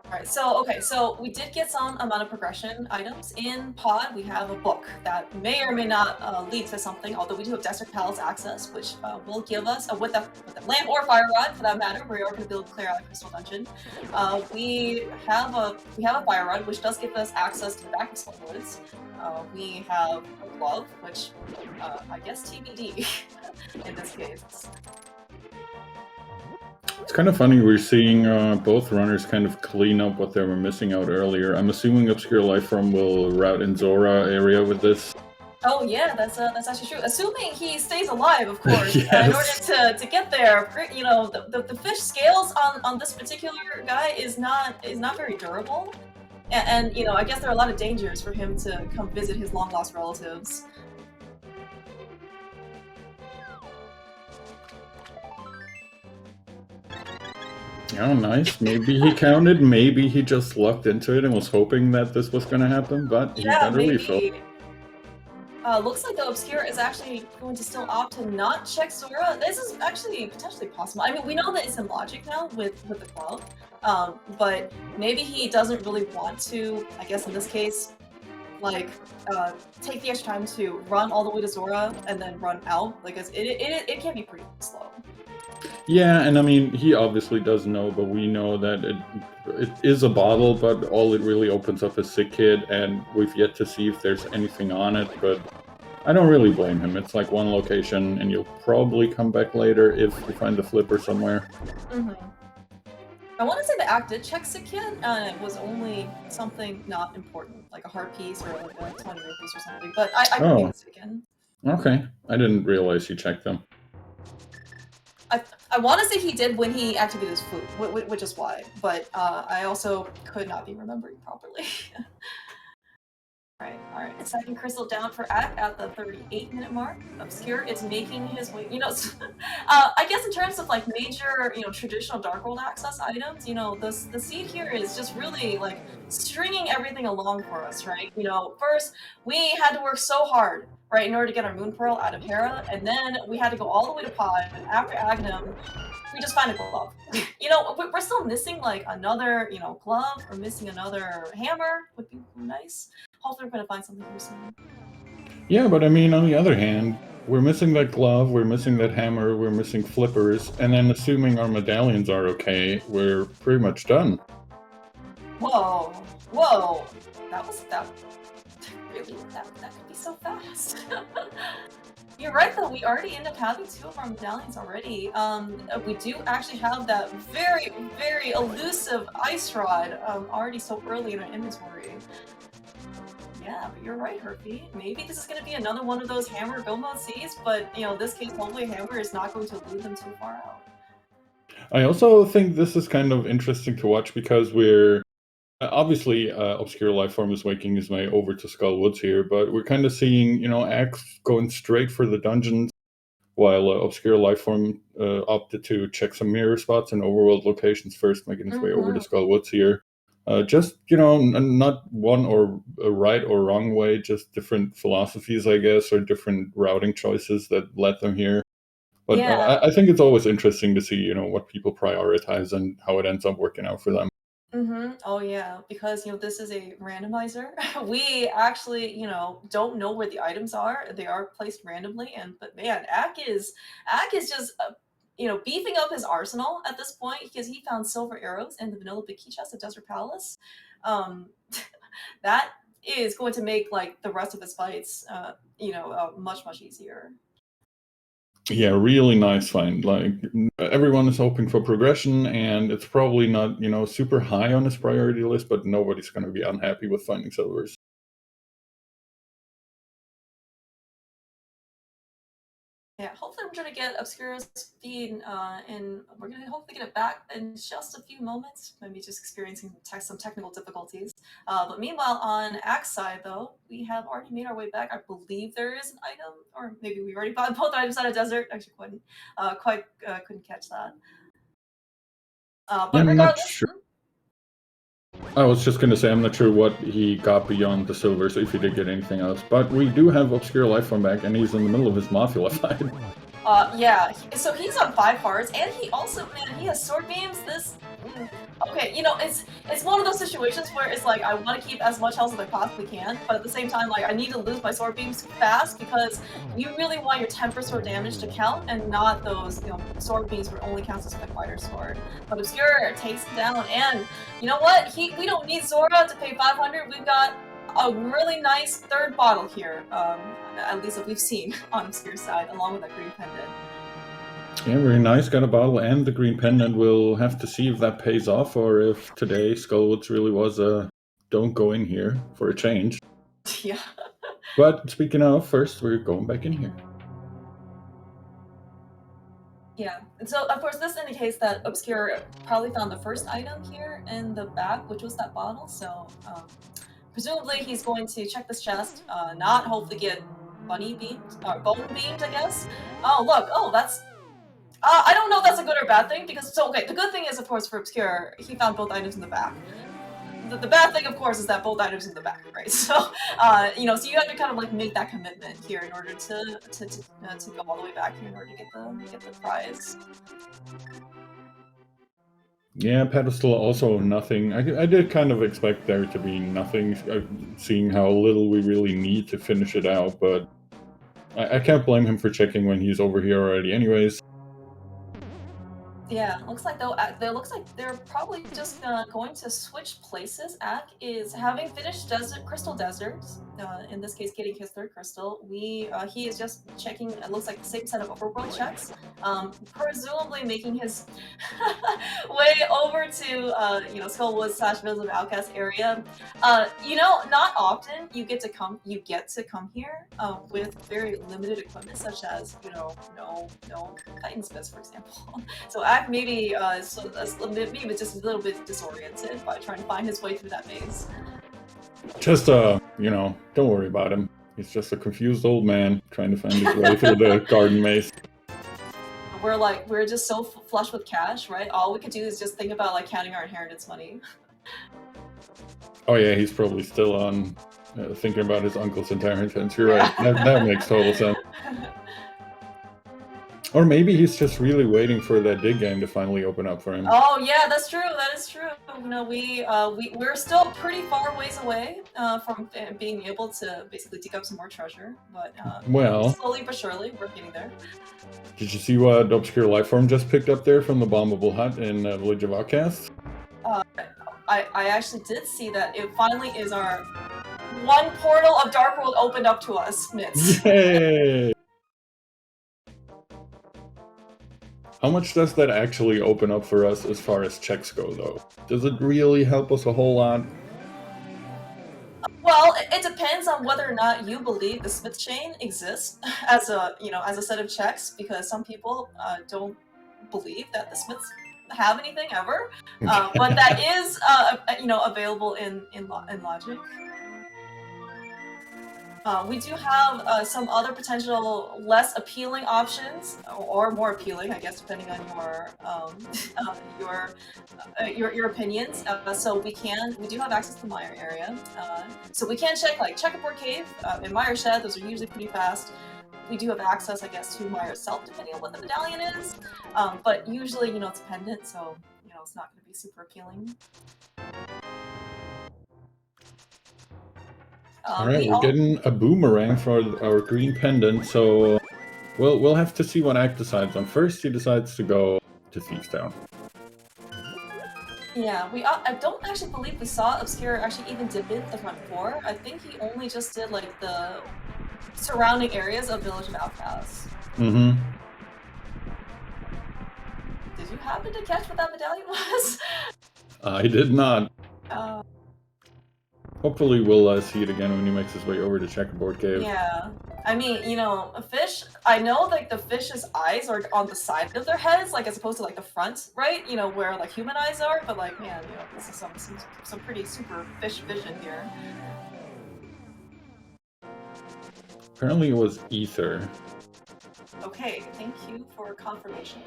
Alright, so we did get some amount of progression items. In pod, we have a book that may or may not lead to something, although we do have Desert Palace access, which will give us, with a lamp or fire rod for that matter, we are going to be able to clear out a crystal dungeon. We have a fire rod, which does give us access to the back of Skullwoods. We have a glove, which I guess TBD in this case. It's kind of funny, we're seeing both runners kind of clean up what they were missing out earlier. I'm assuming ObscureLifeForm will route in Zora area with this. Oh yeah, that's actually true. Assuming he stays alive, of course. Yes. In order to get there, the fish scales on this particular guy is not very durable, and I guess there are a lot of dangers for him to come visit his long lost relatives. Oh, nice. Maybe he counted, maybe he just lucked into it and was hoping that this was going to happen, but he got a refill. Looks like the Obscure is actually going to still opt to not check Zora. This is actually potentially possible. I mean, we know that it's in logic now with the glove, but maybe he doesn't really want to, I guess in this case, like take the extra time to run all the way to Zora and then run out, because it can be pretty slow. Yeah, and I mean, he obviously does know, but we know that it is a bottle, but all it really opens up is Sick Kid, and we've yet to see if there's anything on it, but I don't really blame him. It's like one location, and you'll probably come back later if you find the flipper somewhere. I want to say the Act did check Sick Kid, and it was only something not important, like a heart piece or like a 20 piece or something, but I could be mistaken. Okay, I didn't realize he checked them. I want to say he did when he activated his flute, which is why, but I also could not be remembering properly. Alright, and second crystal down for Ack at the 38-minute mark. Obscure is making his way, you know, I guess in terms of like major, you know, traditional Dark World access items, you know, the seed here is just really like stringing everything along for us, right? You know, first we had to work so hard, right, in order to get our Moon Pearl out of Hera, and then we had to go all the way to Pod, and after Agnum, we just find a glove. You know, we're still missing like another, you know, glove, or missing another hammer would be nice. Hopefully we're gonna find something here soon. Yeah, but I mean, on the other hand, we're missing that glove, we're missing that hammer, we're missing flippers, and then assuming our medallions are okay, we're pretty much done. Whoa, that really, that could be so fast. You're right though, we already end up having 2 of our medallions already. We do actually have that very, very elusive ice rod already so early in our inventory. Yeah, but you're right, Herpy. Maybe this is going to be another one of those hammer go mode Cs, but you know, in this case, hopefully hammer is not going to lead them too far out. I also think this is kind of interesting to watch because we're obviously ObscureLifeForm is making his way over to Skull Woods here, but we're kind of seeing, you know, Axe going straight for the dungeons, while ObscureLifeForm opted to check some mirror spots and overworld locations first, making his way over to Skull Woods here. Just, you know, not one or a right or wrong way, just different philosophies, I guess, or different routing choices that led them here. But yeah. I think it's always interesting to see, you know, what people prioritize and how it ends up working out for them. Oh yeah, because you know this is a randomizer. We actually, you know, don't know where the items are. They are placed randomly, and but man, Ack is just you know, beefing up his arsenal at this point because he found silver arrows in the vanilla bikini chest at Desert Palace. That is going to make like the rest of his fights, you know, much easier. Yeah, really nice find. Like, everyone is hoping for progression, and it's probably not, you know, super high on his priority list, but nobody's going to be unhappy with finding silvers. Yeah, hopefully we're gonna get Obscure's feed, and we're gonna hopefully get it back in just a few moments. Maybe just experiencing some technical difficulties. But meanwhile, on Axe side, though, we have already made our way back. I believe there is an item, or maybe we already bought both items out of desert. Actually, couldn't catch that. But I'm not regardless. sure. I was just going to say, I'm not sure what he got beyond the silver, so if he did get anything else. But we do have ObscureLifeForm back, and he's in the middle of his Mafia fight. Yeah, so he's on 5 hearts, and he also, man, he has sword beams. Okay, you know, it's one of those situations where it's like I want to keep as much health as I possibly can, but at the same time, like I need to lose my sword beams fast because you really want your 10% sword damage to count, and not those, you know, sword beams where it only counts as quick fighter sword. But Obscure takes him down, and you know what? We don't need Zora to pay 500. We've got a really nice 3rd bottle here, at least that we've seen on Obscure's side, along with that green pendant. Yeah, very nice. Got a bottle and the green pendant. We'll have to see if that pays off, or if today Skullwoods really was a don't go in here for a change. Yeah. But speaking of, first we're going back in here. Yeah, and so of course this indicates that Obscure probably found the first item here in the back, which was that bottle, so presumably he's going to check this chest, not hopefully get bunny beamed, or bone beamed, I guess. Oh, look, oh, that's... I don't know if that's a good or bad thing, because, so, okay, the good thing is, of course, for Obscure, he found both items in the back. The bad thing, of course, is that both items in the back, right? So, you know, so you have to kind of, like, make that commitment here in order to go all the way back here in order to get the prize. Yeah, pedestal also nothing. I did kind of expect there to be nothing, seeing how little we really need to finish it out, but I can't blame him for checking when he's over here already anyways. Yeah, looks like though looks like they're probably just going to switch places. Ack is having finished Crystal Deserts. In this case, getting his third crystal. He is just checking. It looks like the same set of overworld checks. Presumably making his way over to Skullwood / Village of Outcast area. Not often you get to come here with very limited equipment, such as no Titansmiths, for example. So Ack maybe maybe just a little bit disoriented by trying to find his way through that maze. Just, don't worry about him. He's just a confused old man trying to find his way through the garden maze. We're just so flush with cash, right? All we could do is just think about like counting our inheritance money. Oh yeah, he's probably still on thinking about his uncle's inheritance. You're right. That makes total sense. Or maybe he's just really waiting for that dig game to finally open up for him. Oh yeah, that's true. That is true. We're still pretty far ways away from being able to basically dig up some more treasure, but well, slowly but surely we're getting there. Did you see what ObscureLifeForm just picked up there from the bombable hut in Village of Outcasts? I actually did see that. It finally is our one portal of Dark World opened up to us, Mitz. Yay! How much does that actually open up for us as far as checks go, though? Does it really help us a whole lot? Well, it depends on whether or not you believe the Smith chain exists as a set of checks, because some people don't believe that the Smiths have anything ever, but that is available in logic. We do have some other potential less appealing options, or more appealing, I guess, depending on your opinions. So we do have access to the Mire area, so we can check like Checkerboard Cave and Mire Shed. Those are usually pretty fast. We do have access, I guess, to Mire itself, depending on what the medallion is. But usually, it's pendant, so it's not going to be super appealing. Alright, we're getting a boomerang for our green pendant, so we'll have to see what Ack decides on. First, he decides to go to Thieves Town. Yeah, I don't actually believe we saw Obscure actually even dip in the front four. I think he only just did like the surrounding areas of Village of Outcasts. Mm-hmm. Did you happen to catch what that medallion was? I did not. Hopefully we'll see it again when he makes his way over to Checkerboard Cave. Yeah. I mean, a fish, I know like the fish's eyes are on the side of their heads, like as opposed to like the front, right? Where like human eyes are, but like, man, this is some pretty super fish vision here. Apparently it was ether. Okay, thank you for confirmation.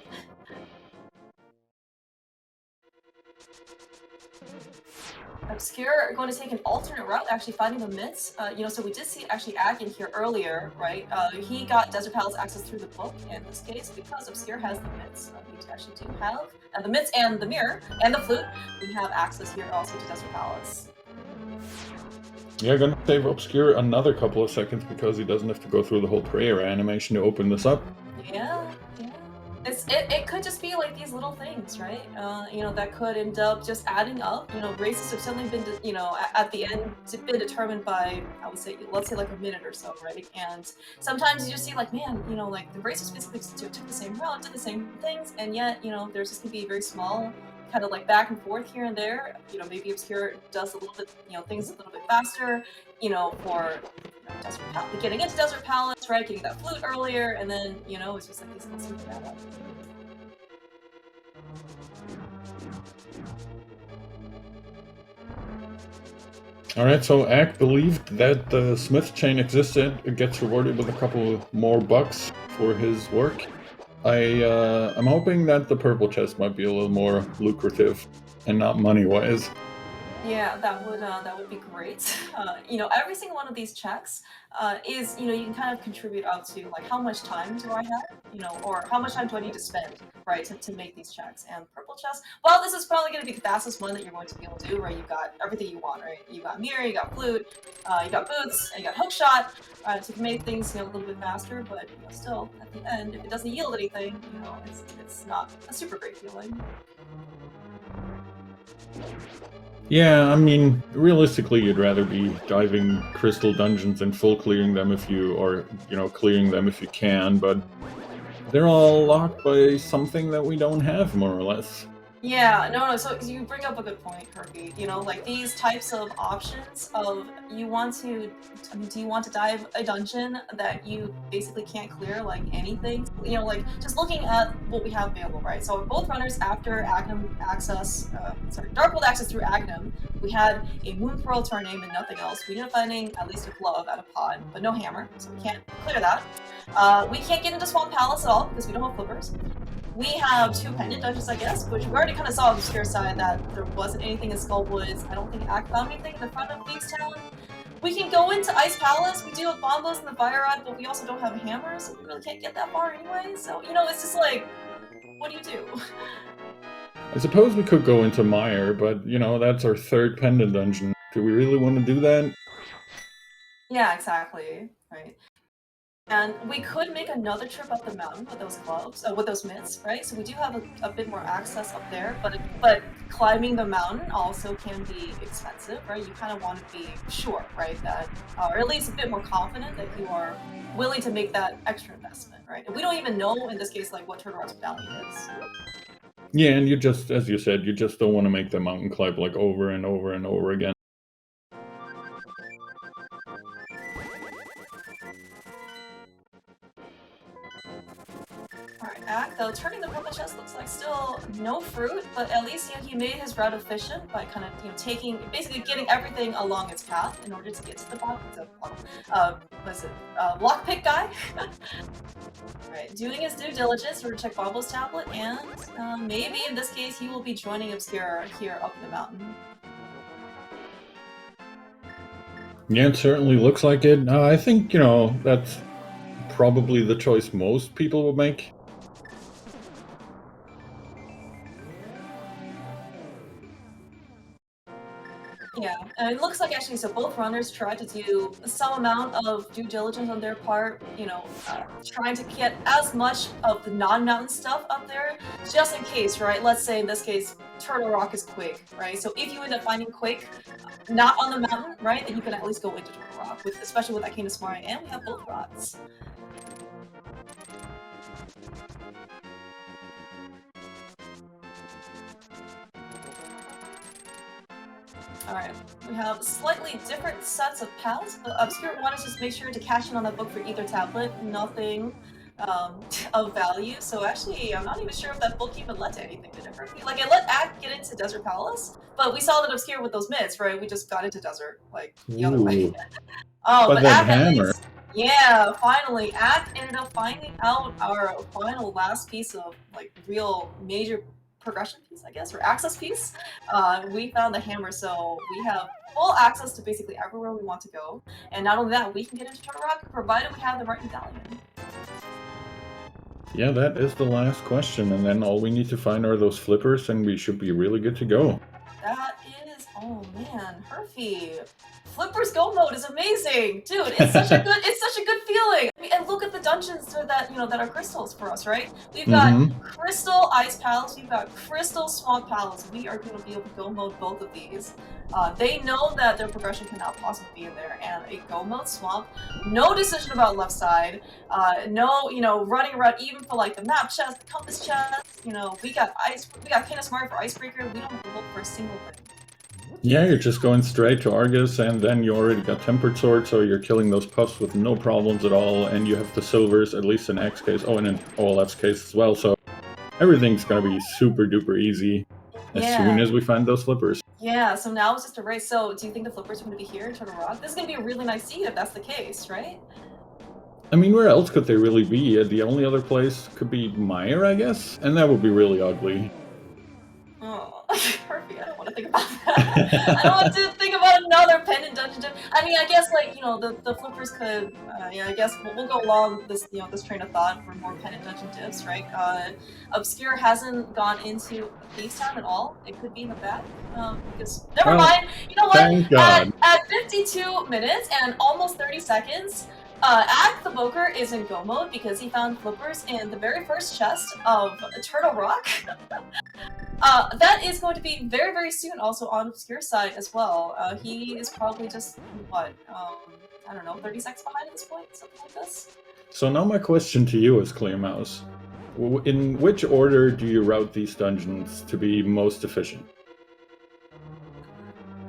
Obscure are going to take an alternate route, actually finding the myths. So we did see actually Ack in here earlier, right? He got Desert Palace access through the book in this case, because Obscure has the myths. We actually do have the myths and the mirror and the flute. We have access here also to Desert Palace. Yeah, gonna save Obscure another couple of seconds because he doesn't have to go through the whole prayer animation to open this up. Yeah. It could just be like these little things, right? That could end up just adding up. Races have suddenly been, at the end, been determined by, I would say, let's say like a minute or so, right? And sometimes you just see like, man, like the races basically took the same route, did the same things, and yet, there's just gonna be a very small kind of like back and forth here and there. Maybe Obscure does a little bit, things a little bit faster, for getting into Desert Palace, right? Getting that flute earlier, and then, it's just like these little things that up. Alright, so Ack believed that the Smith chain existed. It gets rewarded with a couple more bucks for his work. I'm hoping that the purple chest might be a little more lucrative, and not money-wise. Yeah, that would be great. You know, every single one of these checks is, you know, you can kind of contribute up to like how much time do I have, you know, or how much time do I need to spend, right, to make these checks. And purple chest, well, this is probably going to be the fastest one that you're going to be able to do, right? You've got everything you want, right? You got mirror, you got flute, you got boots, and you got hookshot to make things, you know, a little bit faster. But you know, still at the end, if it doesn't yield anything, you know, it's not a super great feeling. Yeah, I mean, realistically, you'd rather be diving crystal dungeons and full clearing them if you, or, you know, clearing them if you can, but they're all locked by something that we don't have, more or less. Yeah, no. So you bring up a good point, Kirby. You know, like these types of options of you want to, I mean, do you want to dive a dungeon that you basically can't clear like anything? You know, like just looking at what we have available, right? So both runners after Agnum access, Darkwold access through Agnum, we had a Moon Pearl to our name and nothing else. We ended up finding at least a glove at a pod, but no hammer, so we can't clear that. We can't get into Swamp Palace at all because we don't have flippers. We have 2 pendant dungeons, I guess, which we already kind of saw on the Obscure side that there wasn't anything in Skullwoods. I don't think Ack found anything in the front of Leaguestown. We can go into Ice Palace. We do have bombos and the fire rod, but we also don't have a hammer, so we really can't get that far anyway. So, you know, it's just like, what do you do? I suppose we could go into Mire, but, you know, that's our 3rd pendant dungeon. Do we really want to do that? Yeah, exactly. Right. And we could make another trip up the mountain with those gloves, with those mitts, right? So we do have a bit more access up there, but climbing the mountain also can be expensive, right? You kind of want to be sure, right, that, or at least a bit more confident that you are willing to make that extra investment, right? And we don't even know in this case like what Turtle Rock's medallion is. Yeah, and you just, as you said, you just don't want to make the mountain climb like over and over and over again. Alright, Ack, though, turning the purple chest looks like still no fruit, but at least, you know, he made his route efficient by kind of, you know, taking, basically getting everything along its path in order to get to the bottom, lockpick guy? Right, doing his due diligence to check Bobo's tablet, and maybe in this case he will be joining Obscure here up in the mountain. Yeah, it certainly looks like it. I think, you know, that's probably the choice most people would make. Yeah, and it looks like actually, so both runners tried to do some amount of due diligence on their part, you know, trying to get as much of the non-mountain stuff up there, just in case, right? Let's say in this case, Turtle Rock is Quake, right? So if you end up finding Quake not on the mountain, right, then you can at least go into Turtle Rock, with, especially with Acktheboker Smart, and we have both rods. Alright, we have slightly different sets of pals, but Obscure wanted to just make sure to cash in on that book for either tablet, nothing of value, so actually I'm not even sure if that book even led to anything, did it? Like, it let Ack get into Desert Palace, but we saw that Obscure with those mitts, right? We just got into Desert, like, the other way. Oh, But but that Ack at hammer. least, yeah, finally, Ack ended up finding out our final last piece of, like, real major progression piece, I guess, or access piece. We found the hammer, so we have full access to basically everywhere we want to go. And not only that, we can get into Turtle Rock, provided we have the right medallion. Yeah, that is the last question, and then all we need to find are those flippers, and we should be really good to go. That is, oh man, Herfy. Flipper's Go mode is amazing, dude. It's such a good feeling. And look at the dungeons that you know that are crystals for us, right? We've got Crystal Ice Palace, we've got Crystal Swamp Palace. We are going to be able to go mode both of these. They know that their progression cannot possibly be in there, and a go mode swamp, no decision about left side, no, you know, running around even for like the map chest, the compass chest. You know, we got Canis Smart for Icebreaker. We don't have to look for a single thing. Yeah, you're just going straight to Argus, and then you already got Tempered Sword, so you're killing those puffs with no problems at all, and you have the silvers, at least in X case, oh, and in OLF's case as well, so everything's gonna be super duper easy as soon as we find those flippers. Yeah, so now it's just a race. So do you think the flippers are going to be here in Turtle Rock? This is going to be a really nice seed if that's the case, right? I mean, where else could they really be? The only other place could be Mire, I guess? And that would be really ugly. Oh, Herfy, I don't want to think about that. I don't want to think about another pendant dungeon dip. I mean, I guess like the flippers could. Yeah, I guess we'll go along this this train of thought for more pendant dungeon dips, right? Obscure hasn't gone into Beasttown at all. It could be in the back. Because never Well, mind. You know what? thank God. At 52 minutes and almost 30 seconds, Acktheboker is in go mode because he found flippers in the very first chest of Turtle Rock. That is going to be very, very soon also on Obscure's side as well. He is probably just, what, I don't know, 30 seconds behind at this point? Something like this? So now my question to you is, Clear Mouse. In which order do you route these dungeons to be most efficient?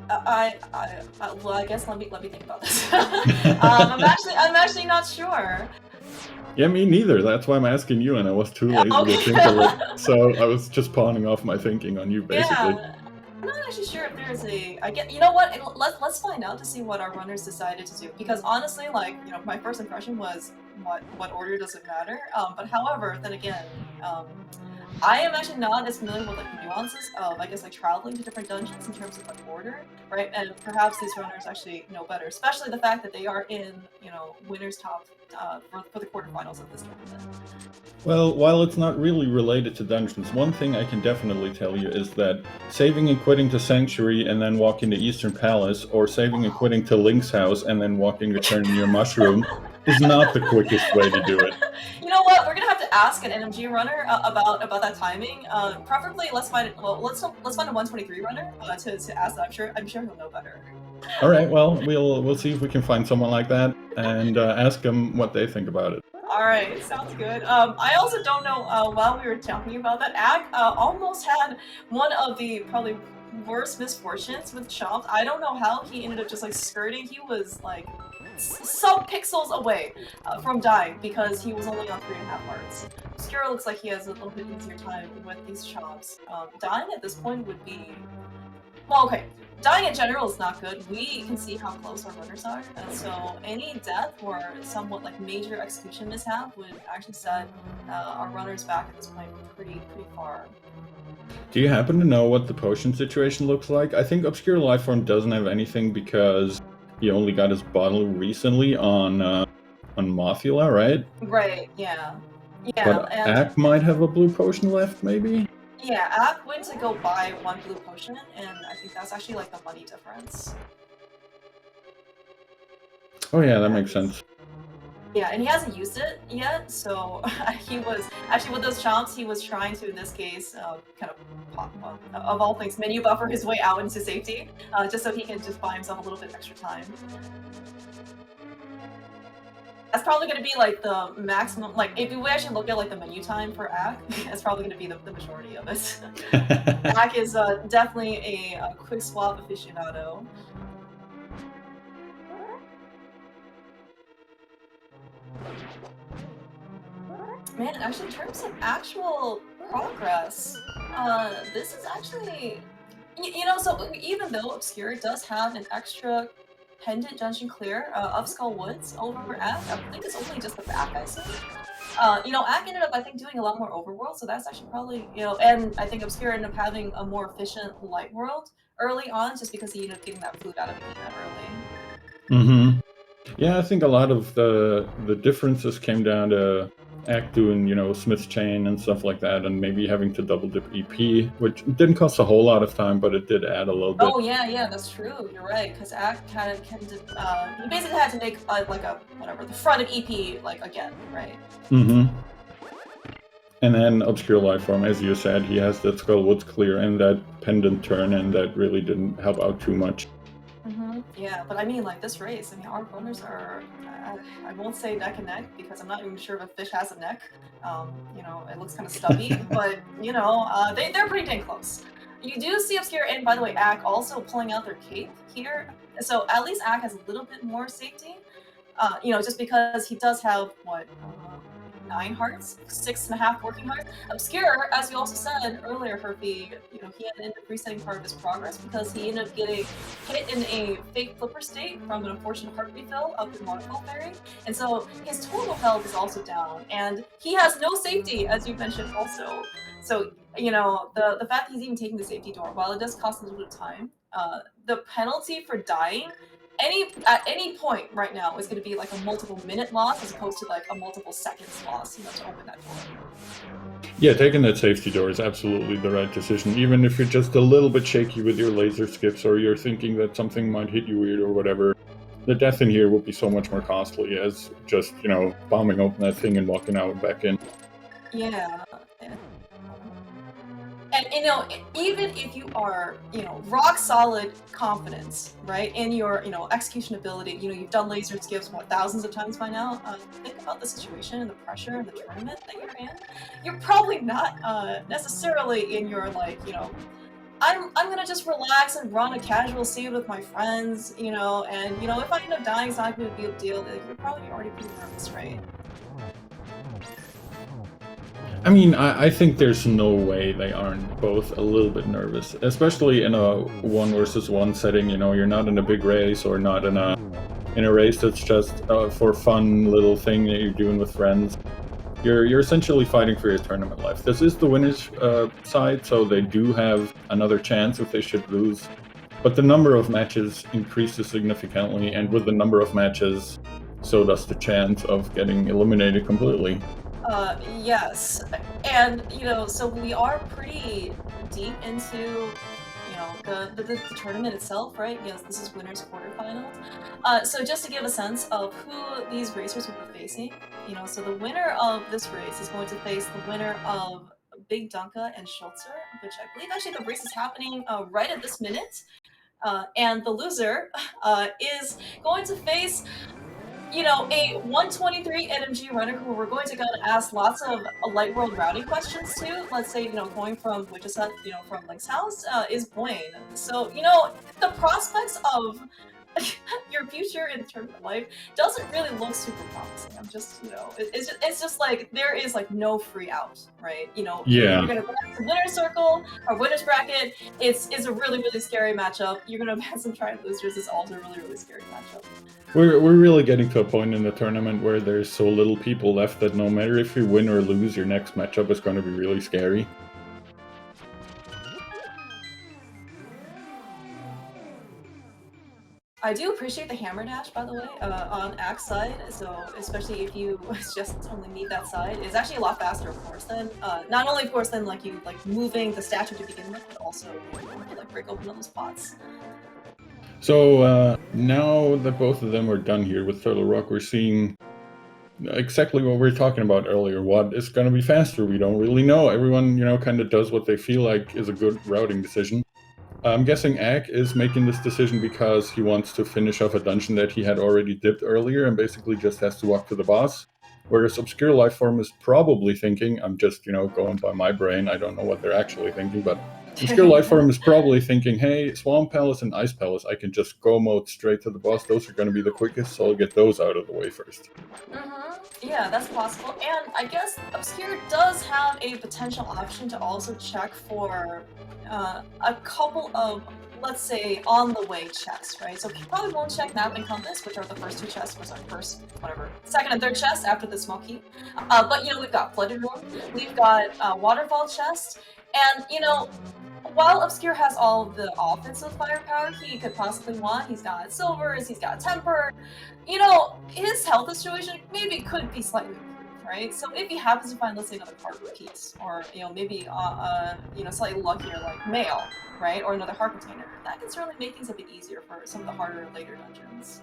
Well, I guess let me think about this. I'm actually not sure. Yeah, me neither. That's why I'm asking you, and I was too lazy to think of it. So I was just pawning off my thinking on you, basically. Yeah. I'm not actually sure if there's a. You know what? Let's find out to see what our runners decided to do. Because honestly, like my first impression was what order does it matter? But however, then again, I am actually not as familiar with like the nuances of I guess like traveling to different dungeons in terms of like order, right? And perhaps these runners actually know better, especially the fact that they are in winners top for the quarterfinals of this tournament. Well, while it's not really related to dungeons, one thing I can definitely tell you is that saving and quitting to Sanctuary and then walking to Eastern Palace, or saving and quitting to Link's house and then walking to turn near Mushroom, is not the quickest way to do it. You know what? We're gonna have to ask an NMG runner about that timing. Preferably, let's find a 123 runner to ask that. I'm sure he'll know better. All right. Well, we'll see if we can find someone like that and ask them what they think about it. All right, sounds good. I also don't know. While we were talking about that, Ack almost had one of the probably worst misfortunes with Chomp. I don't know how he ended up just like skirting. He was like some pixels away from dying because he was only on 3.5 hearts. Obscure looks like he has a little bit easier time with these Chomps. Dying at this point would be... Well, okay. Dying in general is not good. We can see how close our runners are, and so any death or somewhat like major execution mishap would actually set our runners back at this point pretty far. Do you happen to know what the potion situation looks like? I think ObscureLifeForm doesn't have anything because he only got his bottle recently on Mothula, right? Right. Yeah. Yeah. But Ack might have a blue potion left, maybe. Yeah, Ack went to go buy one blue potion, and I think that's actually like the money difference. Oh yeah, that makes sense. Yeah, and he hasn't used it yet, so he was actually with those chomps. He was trying to, in this case, kind of pop up, of all things, menu buffer his way out into safety, just so he can just buy himself a little bit extra time. That's probably going to be like the maximum, like if we actually look at like the menu time for Ack, that's probably going to be the majority of it. Ack is definitely a quick swap aficionado. Man, actually in terms of actual progress, this is actually, so even though Obscure does have an extra pendant dungeon clear of Skull Woods over Ack, I think it's only just the back, I see. Ack ended up, I think, doing a lot more overworld, so that's actually probably, and I think Obscure ended up having a more efficient light world early on, just because he ended up getting that food out of Athena early. Mm-hmm. Yeah, I think a lot of the differences came down to Ack doing, Smith's Chain and stuff like that, and maybe having to double dip EP, which didn't cost a whole lot of time, but it did add a little bit. Oh yeah, that's true. You're right, because Ack he basically had to make like a the front of EP like again, right? Mm-hmm. And then ObscureLifeForm, as you said, he has that Skull Woods clear and that pendant turn, and that really didn't help out too much. Mm-hmm. Yeah, but I mean, like this race, I mean, our runners are, I won't say neck and neck because I'm not even sure if a fish has a neck. It looks kind of stubby, but they're pretty dang close. You do see Obscure and, by the way, Ack also pulling out their cape here, so at least Ack has a little bit more safety. Just because he does have 9 hearts, 6.5 working hearts. Obscure, as you also said earlier, Herpy, he ended up resetting part of his progress because he ended up getting hit in a fake flipper state from an unfortunate heart refill up in Waterfall Ferry, and so his total health is also down, and he has no safety, as you mentioned also. So you know, the fact that he's even taking the safety door, while it does cost a little bit of time, the penalty for dying at any point right now is going to be like a multiple minute loss as opposed to like a multiple seconds loss, you know, to open that door. Yeah, taking that safety door is absolutely the right decision, even if you're just a little bit shaky with your laser skips or you're thinking that something might hit you weird or whatever. The death in here would be so much more costly as just, you know, bombing open that thing and walking out and back in. Yeah. And you know, even if you are, you know, rock solid confidence, right, in your, you know, execution ability, you know, you've done laser skips what, thousands of times by now. Think about the situation and the pressure and the tournament that you're in. You're probably not necessarily in your like, you know, I'm gonna just relax and run a casual scene with my friends, you know, and you know, if I end up dying, it's not gonna be a big deal. Like, you're probably already pretty nervous, right? I mean, I think there's no way they aren't both a little bit nervous, especially in a 1 versus 1 setting. You know, you're not in a big race or not in a race that's just for fun little thing that you're doing with friends. You're essentially fighting for your tournament life. This is the winners' side, so they do have another chance if they should lose. But the number of matches increases significantly, and with the number of matches, so does the chance of getting eliminated completely. Yes, and you know, so we are pretty deep into, you know, the tournament itself, right? Because this is winners quarterfinals. So just to give a sense of who these racers will be facing, you know, so the winner of this race is going to face the winner of Big Dunka and Schultzer, which I believe actually the race is happening right at this minute. And the loser is going to face, you know, a 123 NMG runner who we're going to go and ask lots of light world routing questions to. Let's say, you know, going from Wichita, you know, from Link's house is Blaine. So, you know, the prospects of your future in tournament life doesn't really look super promising. I'm just, you know, it's just like there is like no free out, right? You know, Yeah. you're gonna go back to winner's circle or winner's bracket. It's a really, really scary matchup. You're gonna have some try and losers. It's also a really, really scary matchup. We're really getting to a point in the tournament where there's so little people left that no matter if you win or lose, your next matchup is going to be really scary. I do appreciate the hammer dash, by the way, on Axe side. So especially if you just only need that side, it's actually a lot faster, of course. Than not only, of course, than like you like moving the statue to begin with, but also like break open all those pots. So now that both of them are done here with Turtle Rock, we're seeing exactly what we were talking about earlier. What is going to be faster? We don't really know. Everyone, you know, kind of does what they feel like is a good routing decision. I'm guessing Ack is making this decision because he wants to finish off a dungeon that he had already dipped earlier and basically just has to walk to the boss. Whereas ObscureLifeForm is probably thinking, I'm just, you know, going by my brain, I don't know what they're actually thinking, but ObscureLifeForm is probably thinking, hey, Swamp Palace and Ice Palace, I can just go mode straight to the boss. Those are going to be the quickest, so I'll get those out of the way first. Yeah, that's possible. And I guess Obscure does have a potential option to also check for a couple of, let's say, on the way chests, right? So he probably won't check Map and Compass, which are the first two chests, or sorry, first, whatever, second and third chests after the Smoky. But, you know, we've got Flooded Room, we've got Waterfall chest, and, you know, while Obscure has all of the offensive firepower he could possibly want, he's got silvers, he's got temper, you know, his health situation maybe could be slightly improved, right? So if he happens to find, let's say, another hardware piece, or, you know, maybe, you know, slightly luckier, like mail, right? Or another heart container, that can certainly make things a bit easier for some of the harder later dungeons.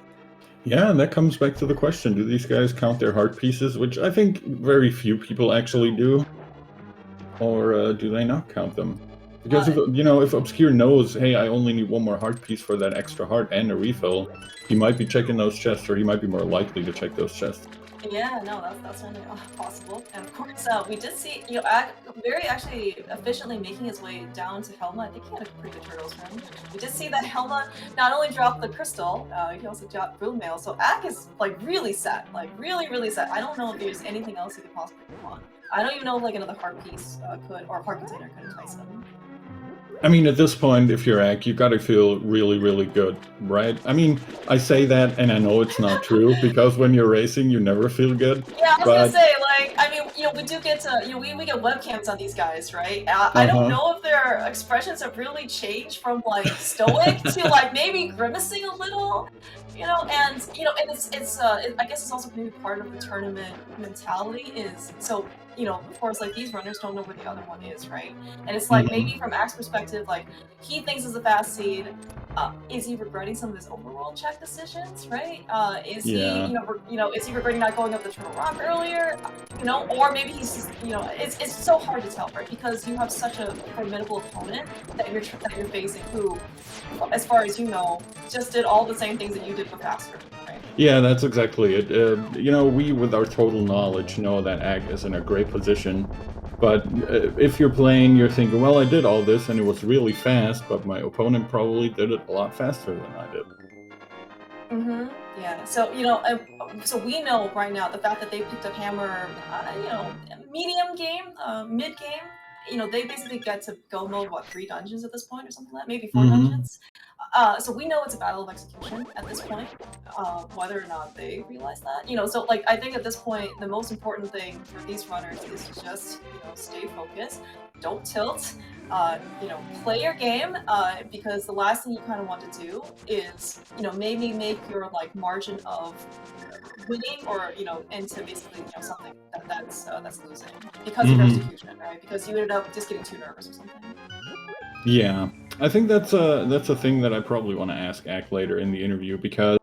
Yeah, and that comes back to the question, do these guys count their heart pieces, which I think very few people actually do, or do they not count them? Because if, you know, if Obscure knows, hey, I only need one more heart piece for that extra heart and a refill, he might be checking those chests, or he might be more likely to check those chests. Yeah, no, that's certainly possible. And of course, we did see, you know, very actually efficiently making his way down to Helma. I think he had a pretty good turtles run. We did see that Helma not only dropped the crystal, he also dropped Broom Mail. So Ack is like really set, like really, really set. I don't know if there's anything else he could possibly want. I don't even know if like another heart piece could, or a heart container could entice him. I mean, at this point, if you're Ack, you gotta feel really, really good, right? I mean, I say that, and I know it's not true, because when you're racing, you never feel good. Yeah, I was but... gonna say, like, I mean, you know, we do get to, you know, we get webcams on these guys, right? I don't know if their expressions have really changed from, like, stoic to, like, maybe grimacing a little, you know, and I guess it's also maybe part of the tournament mentality is, so, you know, of course, like, these runners don't know where the other one is, right? And it's like, maybe from Ack's perspective, like, he thinks it's a fast seed. Is he regretting some of his overworld check decisions, right? Is Yeah. he, is he regretting not going up the Turtle Rock earlier? You know, or maybe he's just, you know, it's so hard to tell, right? Because you have such a formidable opponent that you're facing, who, as far as you know, just did all the same things that you did but faster, right? Yeah, that's exactly it. You know, we, with our total knowledge, know that Ack is in a great position. But if you're playing, you're thinking, well, I did all this and it was really fast, but my opponent probably did it a lot faster than I did. Yeah. So, you know, so we know right now the fact that they picked up Hammer, you know, medium game, mid game. You know, they basically get to go mode, what, 3 dungeons at this point or something like that? Maybe 4 dungeons? So we know it's a battle of execution at this point, whether or not they realize that. You know, so, like, I think at this point, the most important thing for these runners is to just, you know, stay focused, don't tilt, you know, play your game, because the last thing you kind of want to do is, you know, maybe make your, like, margin of winning, or, you know, into basically, you know, something that's losing because of your execution, right? Because you ended up just getting too nervous or something. Yeah, I think that's a thing that I probably want to ask Ack later in the interview, because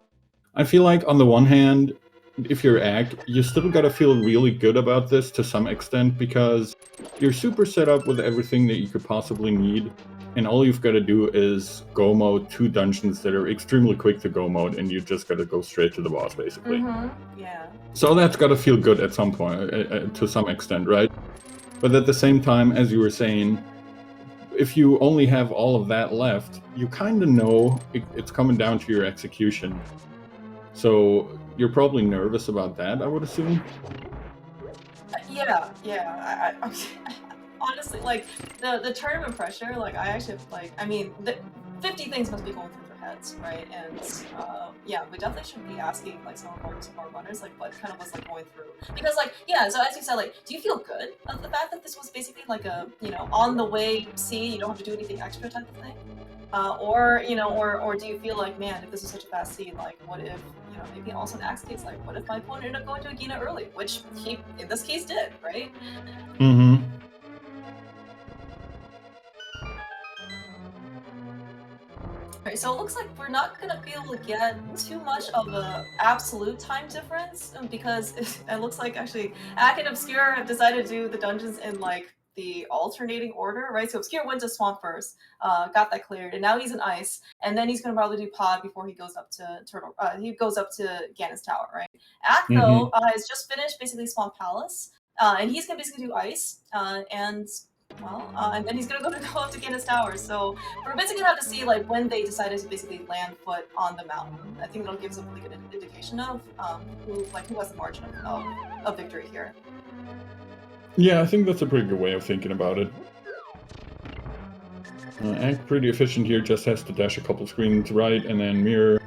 I feel like, on the one hand, if you're Ack, you still gotta feel really good about this to some extent, because you're super set up with everything that you could possibly need, and all you've got to do is go mode 2 dungeons that are extremely quick to go mode, and you just gotta go straight to the boss, basically. Yeah. So that's gotta feel good at some point, to some extent, right? But at the same time, as you were saying, if you only have all of that left, you kind of know it's coming down to your execution. So you're probably nervous about that, I would assume. Yeah. Honestly, like, the tournament pressure, like, I actually, like, I mean, 50 things must be going through their heads, right? And yeah, we definitely should be asking, like, some of our runners, like, what kind of was, like, going through. Because, like, yeah, so as you said, like, do you feel good of the fact that this was basically like a, you know, on the way see, you don't have to do anything extra type of thing? Or, you know, or do you feel like, man, if this is such a fast seed, like, what if, you know, maybe also in Ack's case, like, what if my opponent ended up going to Agina early, which he, in this case, did, right? Alright, so it looks like we're not gonna be able to get too much of a absolute time difference, because it looks like, actually, Ack and Obscure have decided to do the dungeons in, like, the alternating order, right? So Obscure went to Swamp first, got that cleared, and now he's in Ice, and then he's gonna probably do Pod before he goes up to he goes up to Ganon's Tower, right? Ack, though, has just finished basically Swamp Palace, and he's gonna basically do Ice, and then he's gonna go up to Ganon's Tower. So we're basically gonna have to see, like, when they decided to basically land foot on the mountain. I think that'll give us a really good indication of who has the margin of victory here. Yeah, I think that's a pretty good way of thinking about it. Ack pretty efficient here, just has to dash a couple screens right, and then mirror.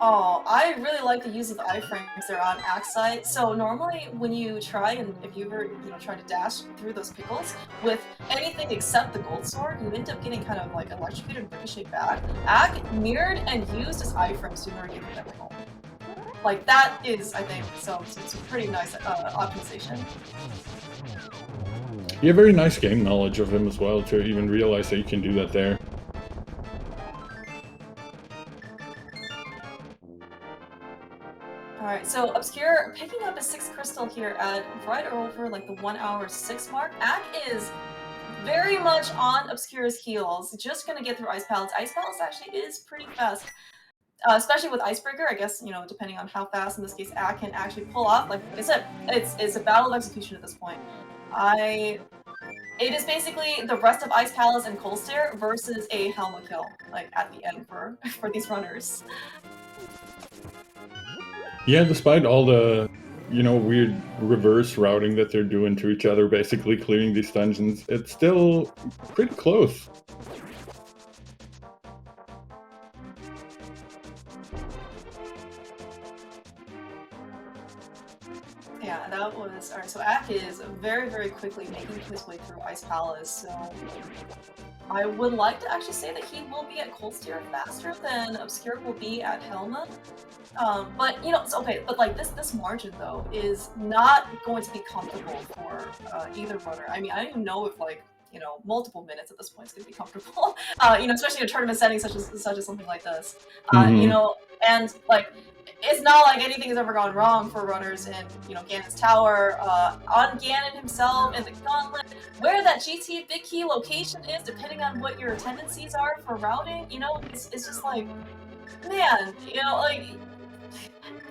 Oh, I really like the use of the iframes there on Ack's side. So normally when you try, and if you ever, you know, try to dash through those pickles with anything except the gold sword, you end up getting kind of, like, electrocuted and ricocheted back. Ack mirrored and used his iframes to get that pickle. Like, that is, I think, so it's a pretty nice optimization. You have very nice game knowledge of him as well, to even realize that you can do that there. Alright, so Obscure picking up a 6th crystal here at right over, like, the 1 hour 6 mark. Ack is very much on Obscure's heels, just gonna get through Ice Palace. Ice Palace actually is pretty fast, especially with Icebreaker. I guess, you know, depending on how fast, in this case, Ack can actually pull off. Like I said, it's a battle of execution at this point. It is basically the rest of Ice Palace and Cold Stare versus a Helma kill, like, at the end for these runners. Yeah, despite all the you know, weird reverse routing that they're doing to each other, basically clearing these dungeons, it's still pretty close. Yeah, that was alright. So Ack is very, very quickly making his way through Ice Palace. So I would like to actually say that he will be at Cold Steer faster than Obscure will be at Helma. But you know, it's okay. But like this margin though is not going to be comfortable for either runner. I mean, I don't even know if like you know multiple minutes at this point is going to be comfortable. You know, especially in a tournament setting such as something like this. You know, and like it's not like anything has ever gone wrong for runners in, you know, Ganon's Tower, on Ganon himself, in the Gauntlet, where that GT big key location is, depending on what your tendencies are for routing, you know, it's just like, man, you know, like...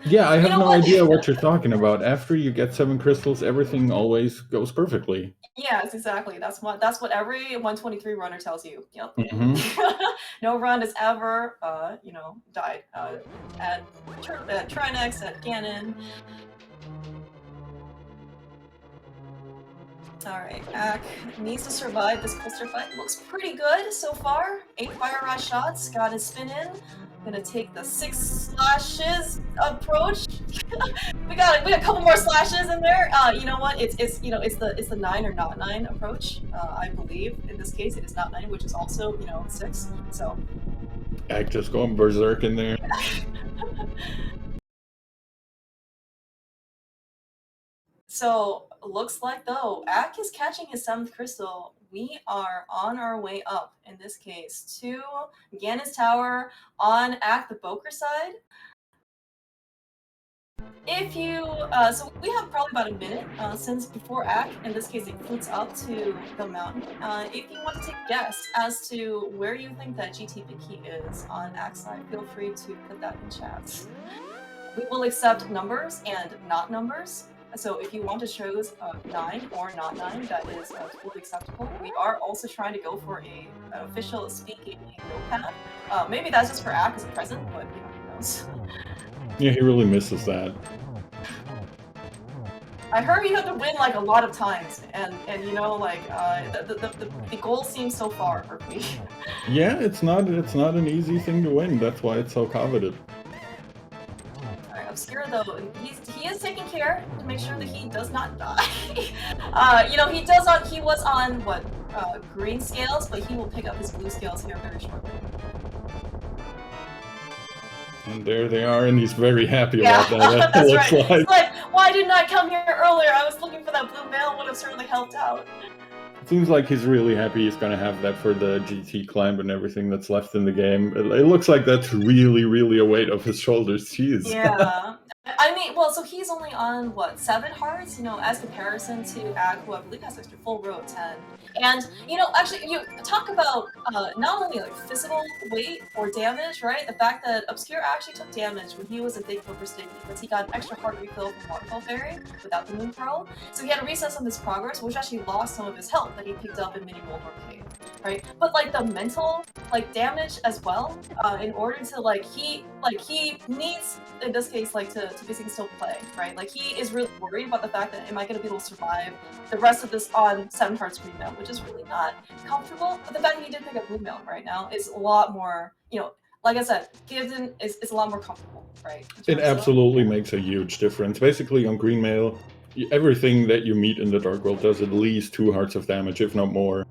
Yeah, I have no idea what you're talking about. After you get 7 crystals, everything always goes perfectly. Yes, exactly. That's what every 123 runner tells you. Yep. No run has ever, you know, died at Trinex, at Ganon. Alright, Ack needs to survive this Coaster fight. Looks pretty good so far. 8 Fire Rod shots, got his spin in. Gonna take the 6 slashes approach. we got a couple more slashes in there. You know what? It's you know it's the 9 or not 9 approach. I believe in this case it is not 9, which is also, you know, 6. So Ack just going berserk in there. So looks like though Ack is catching his 7th crystal. We are on our way up in this case to Ganon's Tower on Acktheboker side. If you so we have probably about a minute since before Ack, in this case it flutes up to the mountain. If you want to take a guess as to where you think that GT big key is on Ack's side, feel free to put that in chat. We will accept numbers and not numbers. So if you want to choose 9 or not 9, that is totally acceptable. We are also trying to go for an official SpeedGaming notepad. Maybe that's just for Ack as a present, but you know, who knows. Yeah, he really misses that. I heard you have to win like a lot of times, and you know, like the goal seems so far for me. Yeah, it's not an easy thing to win. That's why it's so coveted. Obscure though, he is taking care to make sure that he does not die. You know, he was on what green scales, but he will pick up his blue scales here very shortly. And there they are, and he's very happy about that. That's right. It's like, why didn't I come here earlier? I was looking for that blue mail, would have certainly helped out. It seems like he's really happy he's going to have that for the GT climb and everything that's left in the game. It looks like that's really, really a weight off his shoulders. Jeez. Yeah. I mean, well, so he's only on, what, 7 hearts, you know, as comparison to Ack, who I believe has extra full row of 10. And, you know, actually, you talk about not only, like, physical weight or damage, right? The fact that Obscure actually took damage when he was in Big Poker State because he got an extra heart refill from Waterfall Fairy without the Moon Pearl. So he had to reset some of his progress, which actually lost some of his health that he picked up in Mini World Cave, right? But, like, the mental, like, damage as well, in order to, like, he needs, in this case, like, to basically still play, right? Like, he is really worried about the fact that am I going to be able to survive the rest of this on 7 hearts green mail, which is really not comfortable. But the fact that he did pick up blue mail right now is a lot more, you know, like I said, Gibson is a lot more comfortable, right? It absolutely makes a huge difference. Basically, on green mail, everything that you meet in the Dark World does at least 2 hearts of damage, if not more.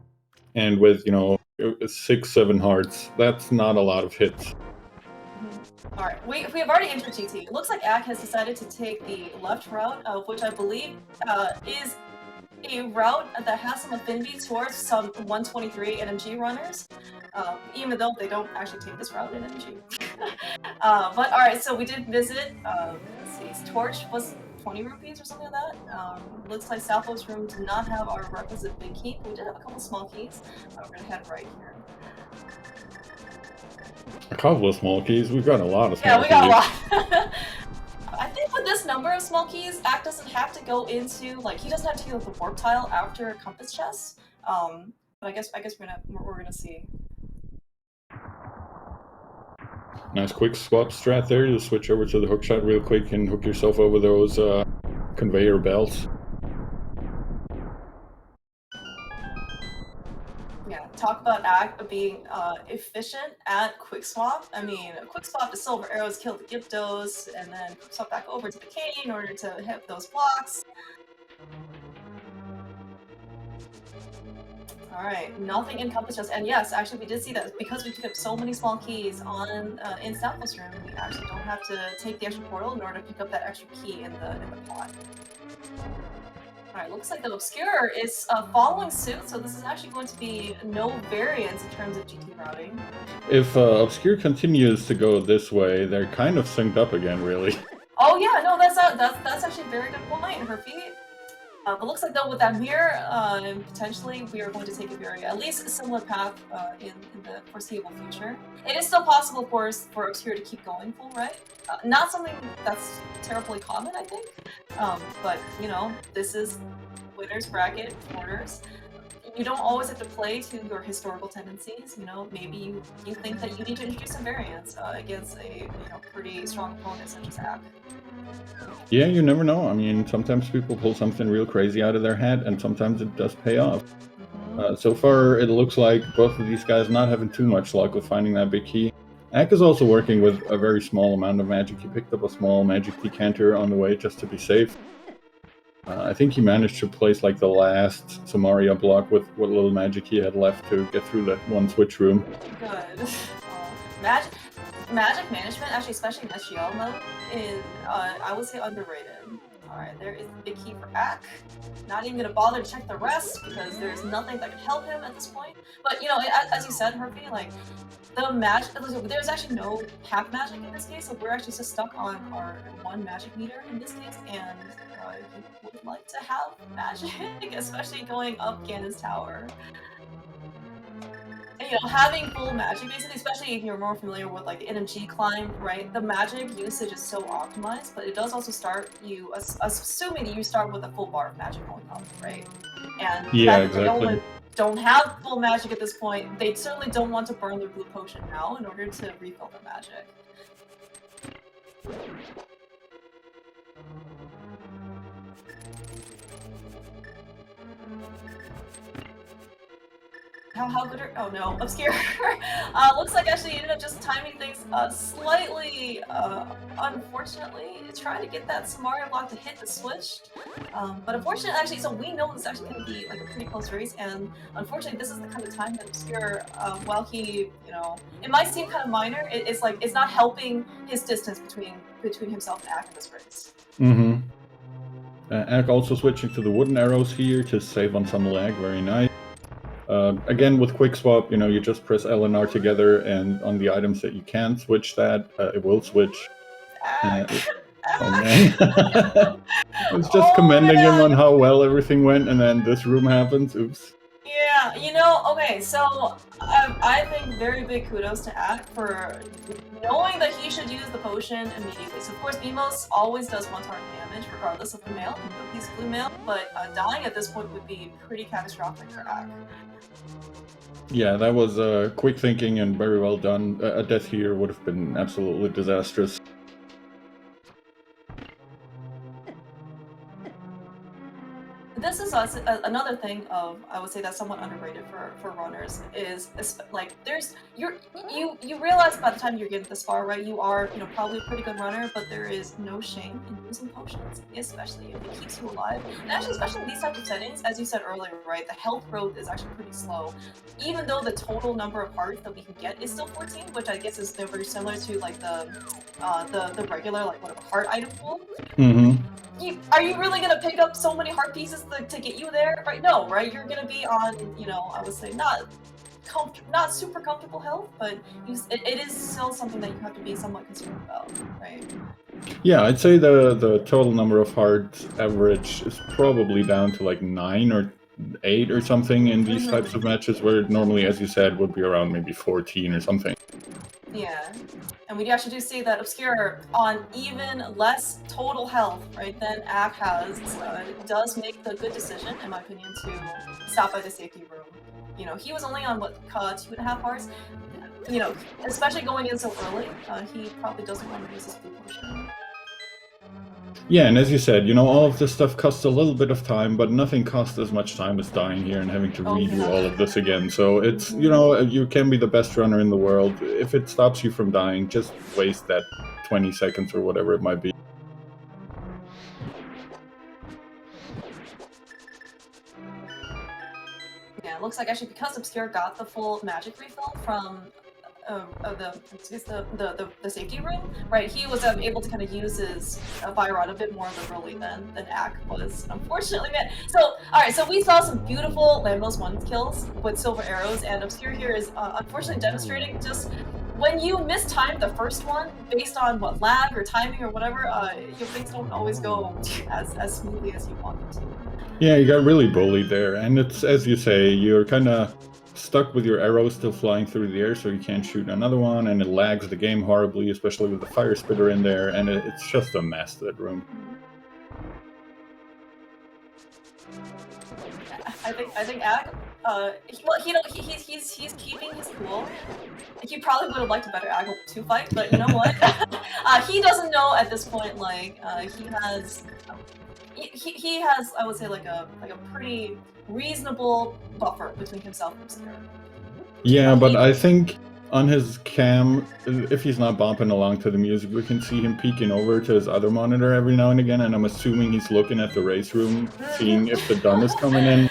And with, you know, 6, 7 hearts, that's not a lot of hits. Alright, we have already entered GT. It looks like Ack has decided to take the left route, which I believe is a route that has some affinity towards some 123 NMG runners, even though they don't actually take this route in NMG. But alright, so we did visit, let's see, Torch was 20 rupees or something like that. Looks like Southwest Room did not have our requisite big key, but we did have a couple small keys. We're gonna head right here. A couple of small keys? We've got a lot of small keys. Yeah, we got a lot. I think with this number of small keys, Ack doesn't have to go into, like, he doesn't have to go with the warp tile after Compass Chest. But I guess we're gonna see. Nice quick swap strat there. You switch over to the hookshot real quick and hook yourself over those conveyor belts. Yeah, talk about being efficient at quick swap. I mean, quick swap to silver arrows kill the Gyptos, and then quick swap back over to the cane in order to hit those blocks. Alright, nothing encompassed us. And yes, actually we did see that because we took up so many small keys on in Southwest Room, we actually don't have to take the extra portal in order to pick up that extra key in the pot. Alright, looks like the Obscure is following suit, so this is actually going to be no variance in terms of GT routing. If Obscure continues to go this way, they're kind of synced up again, really. Oh yeah, no, that's actually a very good point, her feet. But looks like though with that mirror, potentially we are going to take a very, at least a similar path in the foreseeable future. It is still possible, of course, for Obscure to keep going full right. Not something that's terribly common, I think. But, you know, this is winner's bracket orders. You don't always have to play to your historical tendencies. You know, maybe you think that you need to introduce some variance against a pretty strong opponent such as Ack. Yeah, you never know. I mean, sometimes people pull something real crazy out of their hat, and sometimes it does pay off. So far, it looks like both of these guys not having too much luck with finding that big key. Ack is also working with a very small amount of magic. He picked up a small magic decanter on the way just to be safe. I think he managed to place like the last Samaria block with what little magic he had left to get through that one switch room. Good. Magic management, actually, especially in SGL mode, is, I would say, underrated. Alright, there is the big key for Ack. Not even gonna bother to check the rest, because there's nothing that can help him at this point. But, you know, as you said, Herpy, like, the magic, there's actually no half magic in this case, so we're actually just stuck on our one magic meter in this case, and you would like to have magic, especially going up Ganon's tower. And, you know, having full magic, basically, especially if you're more familiar with like the NMG climb, right? The magic usage is so optimized, but it does also start you, assuming that you start with a full bar of magic going up, right? And yeah, exactly. They don't have full magic at this point. They certainly don't want to burn their blue potion now in order to refill their magic. How good are, oh no, Obscure. Looks like actually you ended up just timing things slightly, unfortunately, trying to get that Samaria block to hit the switch. But unfortunately, actually, so we know it's actually going to be like a pretty close race, and unfortunately, this is the kind of time that Obscure, while he, you know, it might seem kind of minor, it's like, it's not helping his distance between himself and Ack in this race. Ack also switching to the wooden arrows here to save on some lag, very nice. Again, with quick swap, you know, you just press L and R together, and on the items that you can switch that, it will switch. Oh man. I was just commending him on how well everything went, and then this room happens. Oops. Yeah, you know, okay, so I think very big kudos to Ack for knowing that he should use the potion immediately. So of course, Beamos always does one target damage, regardless of the male. He's blue male, but dying at this point would be pretty catastrophic for Ack. Yeah, that was quick thinking and very well done. A death here would have been absolutely disastrous. This is another thing of, I would say, that's somewhat underrated for runners is like you realize by the time you're getting this far, right, you are, you know, probably a pretty good runner, but there is no shame in using potions, especially if it keeps you alive. And actually, especially in these types of settings, as you said earlier, right, the health growth is actually pretty slow, even though the total number of hearts that we can get is still 14, which I guess is very similar to like the regular, like, whatever, heart item pool. Are you really gonna pick up so many heart pieces to get you there? Right? No, right? You're gonna be on, you know, I would say not super comfortable health, but it is still something that you have to be somewhat concerned about, right? Yeah, I'd say the total number of hearts average is probably down to like 9 or 8 or something in these types of matches, where normally, as you said, would be around maybe 14 or something. Yeah, and we actually do see that Obscure on even less total health, right, than Ack has, does make the good decision, in my opinion, to stop by the safety room. You know, he was only on, what, 2.5 hearts? You know, especially going in so early, he probably doesn't want to use his blue potion. Yeah, and as you said, you know, all of this stuff costs a little bit of time, but nothing costs as much time as dying here and having to Oh, redo yeah. all of this again. So it's, you know, you can be the best runner in the world. If it stops you from dying, just waste that 20 seconds or whatever it might be. Yeah, it looks like actually because Obscure got the full magic refill from the safety room, right? He was able to kind of use his fire rod a bit more liberally than Ack was. Unfortunately, man. So all right, so we saw some beautiful Lambos 1 kills with silver arrows, and Obscure here is unfortunately demonstrating just when you mistime the first one based on what lag or timing or whatever, your things don't always go as smoothly as you want them to. Yeah, you got really bullied there, and it's, as you say, you're kind of stuck with your arrows still flying through the air, so you can't shoot another one, and it lags the game horribly, especially with the fire spitter in there, and it's just a mess, that room. I think Ack, he's keeping his cool. He probably would have liked a better Ack 2 fight, but you know what? He doesn't know at this point. Like he has, I would say, like a pretty reasonable buffer between himself and Obscure. Yeah, but I think on his cam, if he's not bopping along to the music, we can see him peeking over to his other monitor every now and again, and I'm assuming he's looking at the race room, seeing if the dun is coming in.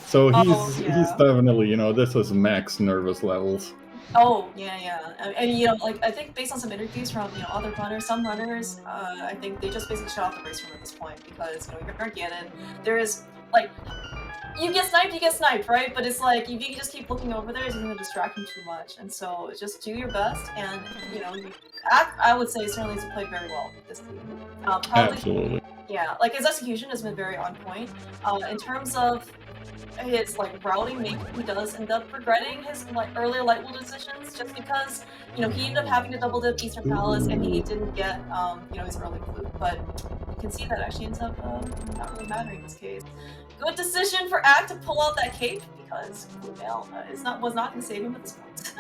So he's definitely, you know, this is max nervous levels. Oh yeah, and you know, like I think based on some interviews from other runners, some runners, I think they just basically shut off the race room at this point because you're Ganon. There is like you get sniped, right? But it's like if you just keep looking over there, it's gonna distract him too much, and so just do your best. And I would say certainly has played very well this team. Probably, absolutely. Yeah, like his execution has been very on point. In terms of his routing, maybe he does end up regretting his earlier Lightwheel decisions, just because he ended up having to double dip Eastern Palace and he didn't get his early flute. But you can see that actually ends up not really mattering in this case. Good decision for Ack to pull out that cape because was not going to save him at this point.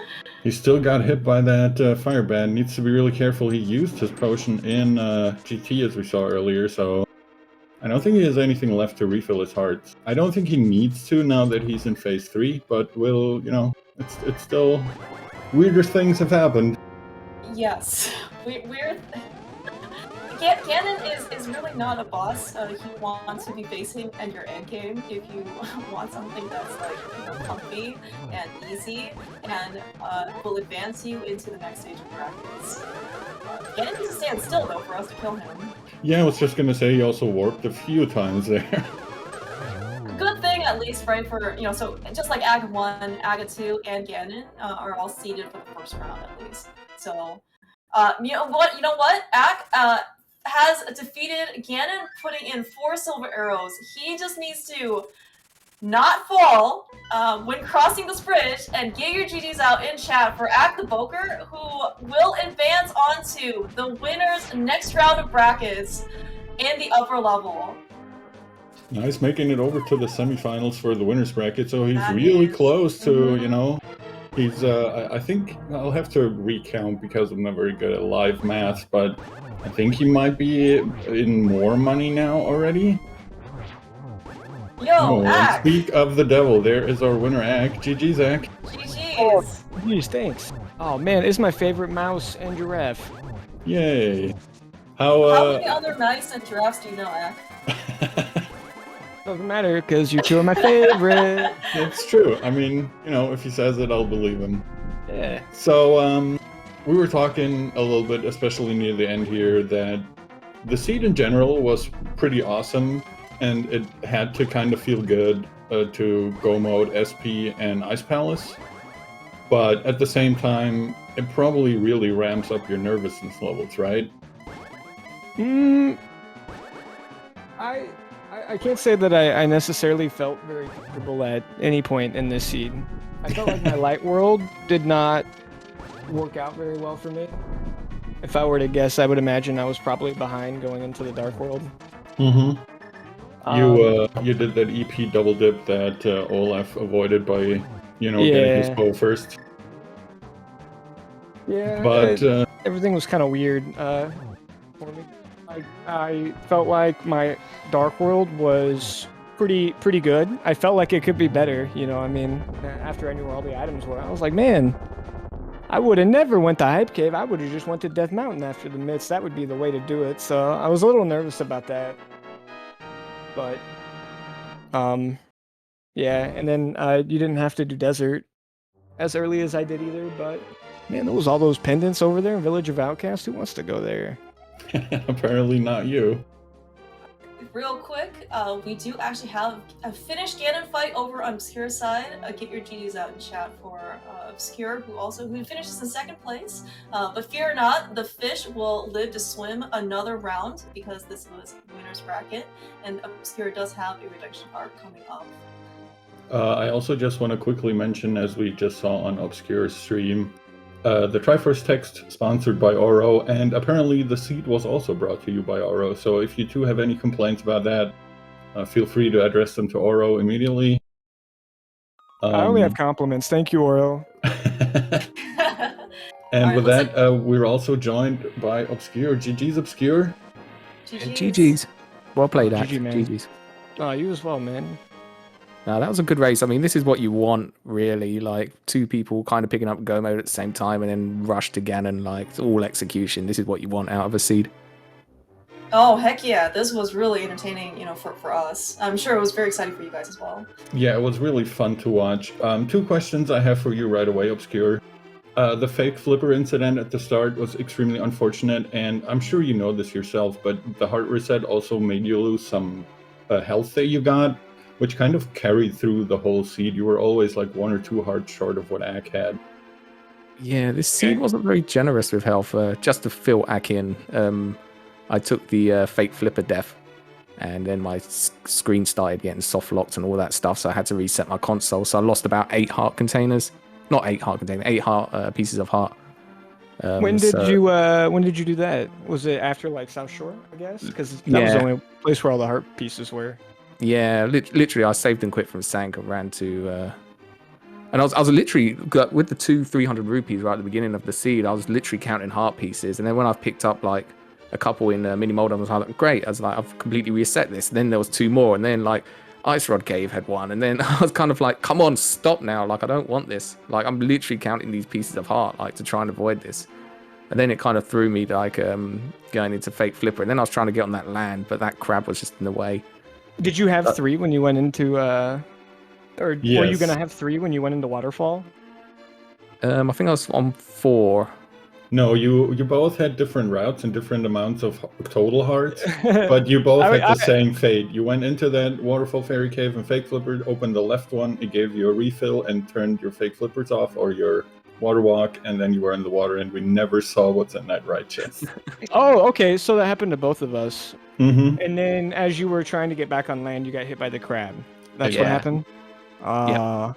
He still got hit by that fire band. Needs to be really careful. He used his potion in GT as we saw earlier, so I don't think he has anything left to refill his hearts. I don't think he needs to now that he's in phase 3, but it's still weirder things have happened. Yes, weird. Ganon is really not a boss he wants to be facing in your endgame if you want something that's comfy and easy and will advance you into the next stage of practice. Ganon needs to stand still though for us to kill him. Yeah, I was just gonna say he also warped a few times there. Good thing at least, right? For so just like Aga 1, Aga 2, and Ganon are all seeded for the first round at least. So you know what? Ack has defeated Ganon, putting in 4 silver arrows. He just needs to not fall when crossing this bridge, and get your GGs out in chat for Acktheboker, who will advance onto the winner's next round of brackets in the upper level. Nice, making it over to the semifinals for the winner's bracket, so he's really close to, he's, I think I'll have to recount because I'm not very good at live math, but I think he might be in more money now already. Yo, Ack! Speak of the devil, there is our winner, Ack. GG's, Ack. GG's! Oh, geez, thanks. Oh man, it's my favorite mouse and giraffe. Yay. How many other mice and giraffes do you know, Ack? Doesn't matter, because you two are my favorite. It's true. I mean, if he says it, I'll believe him. Yeah. So, we were talking a little bit, especially near the end here, that the seed in general was pretty awesome, and it had to kind of feel good to go mode SP and Ice Palace. But at the same time, it probably really ramps up your nervousness levels, right? I can't say that I necessarily felt very comfortable at any point in this seed. I felt like my light world did not work out very well for me. If I were to guess, I would imagine I was probably behind going into the dark world. Mm-hmm. You did that EP double dip that Olaf avoided by, getting his bow first. Yeah, but everything was kind of weird for me. I felt like my Dark World was pretty good. I felt like it could be better, you know. I mean, after I knew where all the items were, I was like, man, I would have never went to Hype Cave. I would have just went to Death Mountain after the myths. That would be the way to do it. So I was a little nervous about that, but yeah. And then you didn't have to do desert as early as I did either. But man, there was all those pendants over there in Village of Outcast. Who wants to go there? Apparently not you. Real quick, we do actually have a finished Ganon fight over on Obscure side. Get your GGs out in chat for Obscure, who finishes in second place. But fear not, the fish will live to swim another round because this was winner's bracket, and Obscure does have a reduction arc coming up. I also just want to quickly mention, as we just saw on Obscure's stream, the Triforce text sponsored by Oro, and apparently the seed was also brought to you by Oro. So if you two have any complaints about that, feel free to address them to Oro immediately. I only have compliments. Thank you, Oro. And right, with that, we're also joined by Obscure. GG's Obscure. GG's. Well played, Ack. GG, man. GG's. Oh, you as well, man. No, that was a good race. I mean, this is what you want, really. Like, two people kind of picking up go mode at the same time and then rush to Ganon. Like, it's all execution. This is what you want out of a seed. Oh, heck yeah. This was really entertaining, you know, for us. I'm sure it was very exciting for you guys as well. Yeah, it was really fun to watch. Two questions I have for you right away, Obscure. The fake flipper incident at the start was extremely unfortunate, and I'm sure you know this yourself, but the heart reset also made you lose some health that you got, which kind of carried through the whole seed. You were always like 1 or 2 hearts short of what Ack had. Yeah, this seed wasn't very generous with health. Just to fill Ack in, I took the fake flipper death, and then my screen started getting soft locked and all that stuff, so I had to reset my console. So I lost about 8 heart containers. Not 8 heart containers, 8 heart pieces of heart. When did you do that? Was it after like South Shore, I guess? Because that was the only place where all the heart pieces were. Yeah, literally, I saved and quit from Sank and ran to, and I was literally with the 300 rupees right at the beginning of the seed. I was literally counting heart pieces, and then when I picked up like a couple in mini mold, I was like, great. I was like, I've completely reset this. And then there was 2 more, and then like Ice Rod Cave had 1, and then I was kind of like, come on, stop now. Like, I don't want this. Like, I'm literally counting these pieces of heart, like, to try and avoid this. And then it kind of threw me like going into fake flipper, and then I was trying to get on that land, but that crab was just in the way. Did you have 3 when you went into, or were you Yes. going to have 3 when you went into Waterfall? I think I was on 4. No, you both had different routes and different amounts of total hearts, but you both had the same fate. You went into that Waterfall Fairy Cave and fake flipper, opened the left one, it gave you a refill and turned your fake flippers off or your water walk, and then you were in the water, and we never saw what's in that right chest. Oh, okay, so that happened to both of us. Mm-hmm. And then as you were trying to get back on land, you got hit by the crab. That's Yeah. what happened?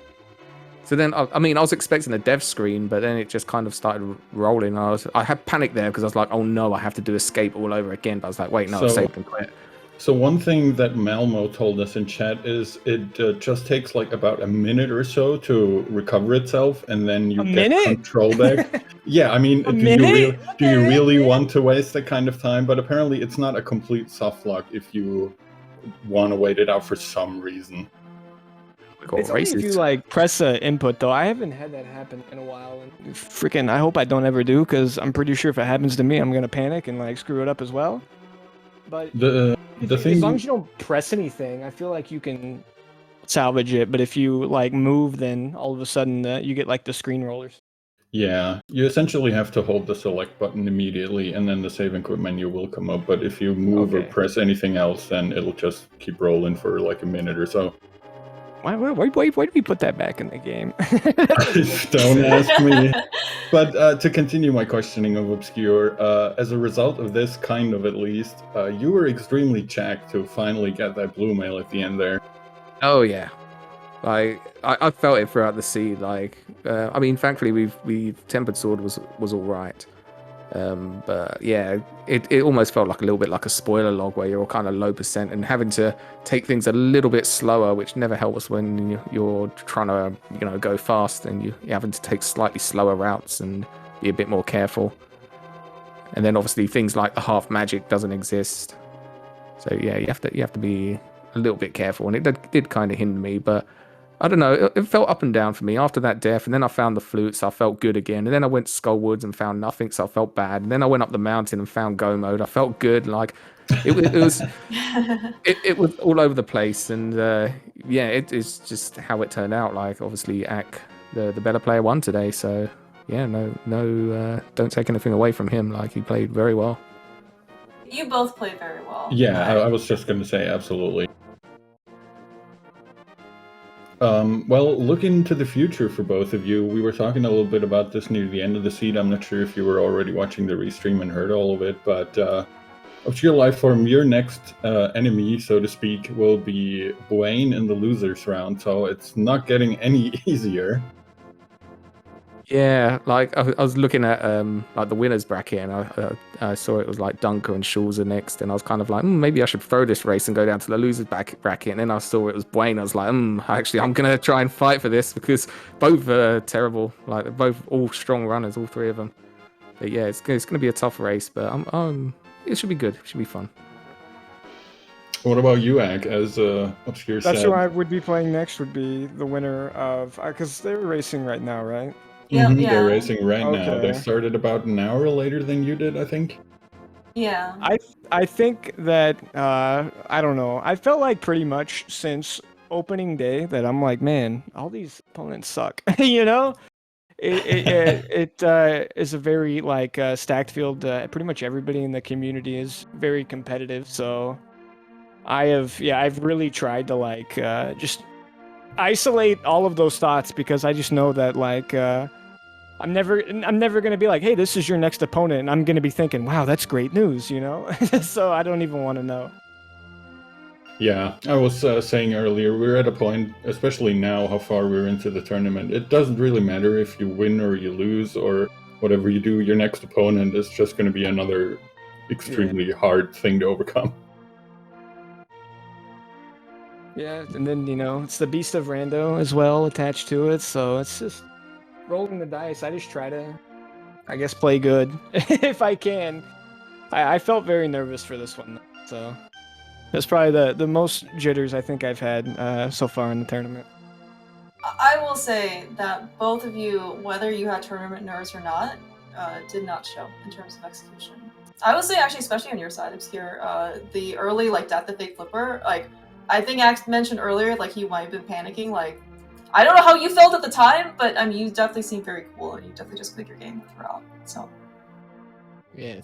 So then, I mean, I was expecting a dev screen, but then it just kind of started rolling. I had panic there because I was like, oh no, I have to do escape all over again. But I was like, wait, no, I've saved and quit. So one thing that Malmo told us in chat is it just takes like about a minute or so to recover itself, and then you get control back. Yeah, I mean, do you really want to waste that kind of time? But apparently it's not a complete soft lock if you want to wait it out for some reason. It's only if you like press a input though. I haven't had that happen in a while, and freaking, I hope I don't ever do, because I'm pretty sure if it happens to me, I'm gonna panic and like screw it up as well. But the thing, as long as you don't press anything, I feel like you can salvage it. But if you like move, then all of a sudden you get like the screen rollers. Yeah, you essentially have to hold the select button immediately, and then the save and quit menu will come up. But if you move or press anything else, then it'll just keep rolling for like a minute or so. Why did we put that back in the game? Don't ask me. But to continue my questioning of Obscure, as a result of this, kind of at least, you were extremely jacked to finally get that blue mail at the end there. Oh yeah, I felt it throughout the seed. Like, I mean, thankfully we've Tempered Sword was all right. But yeah, it almost felt like a little bit like a spoiler log where you're kind of low percent and having to take things a little bit slower, which never helps when you're trying to go fast, and you're having to take slightly slower routes and be a bit more careful. And then obviously things like the half magic doesn't exist. So yeah, you have to be a little bit careful, and it did kind of hinder me, but I don't know, it felt up and down for me after that death, and then I found the flute, so I felt good again, and then I went to Skull Woods and found nothing, so I felt bad, and then I went up the mountain and found Go Mode, I felt good, like, it was it was all over the place, and yeah, it is just how it turned out, like, obviously, the better player won today, so yeah, no, don't take anything away from him, like, he played very well. You both played very well. Yeah, I was just going to say absolutely. Well, looking to the future for both of you, we were talking a little bit about this near the end of the seed. I'm not sure if you were already watching the restream and heard all of it, but ObscureLifeForm, your next enemy, so to speak, will be Blaine in the losers round, so it's not getting any easier. Yeah, like I was looking at like the winners bracket, and I saw it was like Dunker and Schulze next, and I was kind of like, maybe I should throw this race and go down to the losers bracket. And then I saw it was Blaine. I was like, actually, I'm gonna try and fight for this because both are terrible. Like they're both all strong runners, all three of them. But yeah, it's gonna be a tough race, but it should be good. It should be fun. What about you, Ak, as Obscure said? That's who I would be playing next. Would be the winner of because they're racing right now, right? Yeah, Mhm, yeah. They're racing right now. They Okay. started about an hour later than you did, I think. Yeah. I think that I don't know. I felt like pretty much since opening day that I'm like, man, all these opponents suck. You know, it is a very like stacked field. Pretty much everybody in the community is very competitive. So I've really tried to like just isolate all of those thoughts because I just know that like. I'm never gonna be like, hey, this is your next opponent, and I'm gonna be thinking, wow, that's great news, you know? So I don't even want to know. Yeah, I was saying earlier, we're at a point, especially now, how far we're into the tournament. It doesn't really matter if you win or you lose or whatever you do. Your next opponent is just going to be another extremely hard thing to overcome. Yeah, and then you know it's the beast of rando as well attached to it, so it's just rolling the dice. I just try to, I guess, play good if I can. I felt very nervous for this one, so that's probably the most jitters I think I've had so far in the tournament. I will say that both of you, whether you had tournament nerves or not, did not show in terms of execution. I would say actually, especially on your side, Obscure, the early like death of fake flipper, like I think Ax mentioned earlier, like you might have been panicking. Like I don't know how you felt at the time, but I mean you definitely seemed very cool, and you definitely just played your game throughout. So Yeah,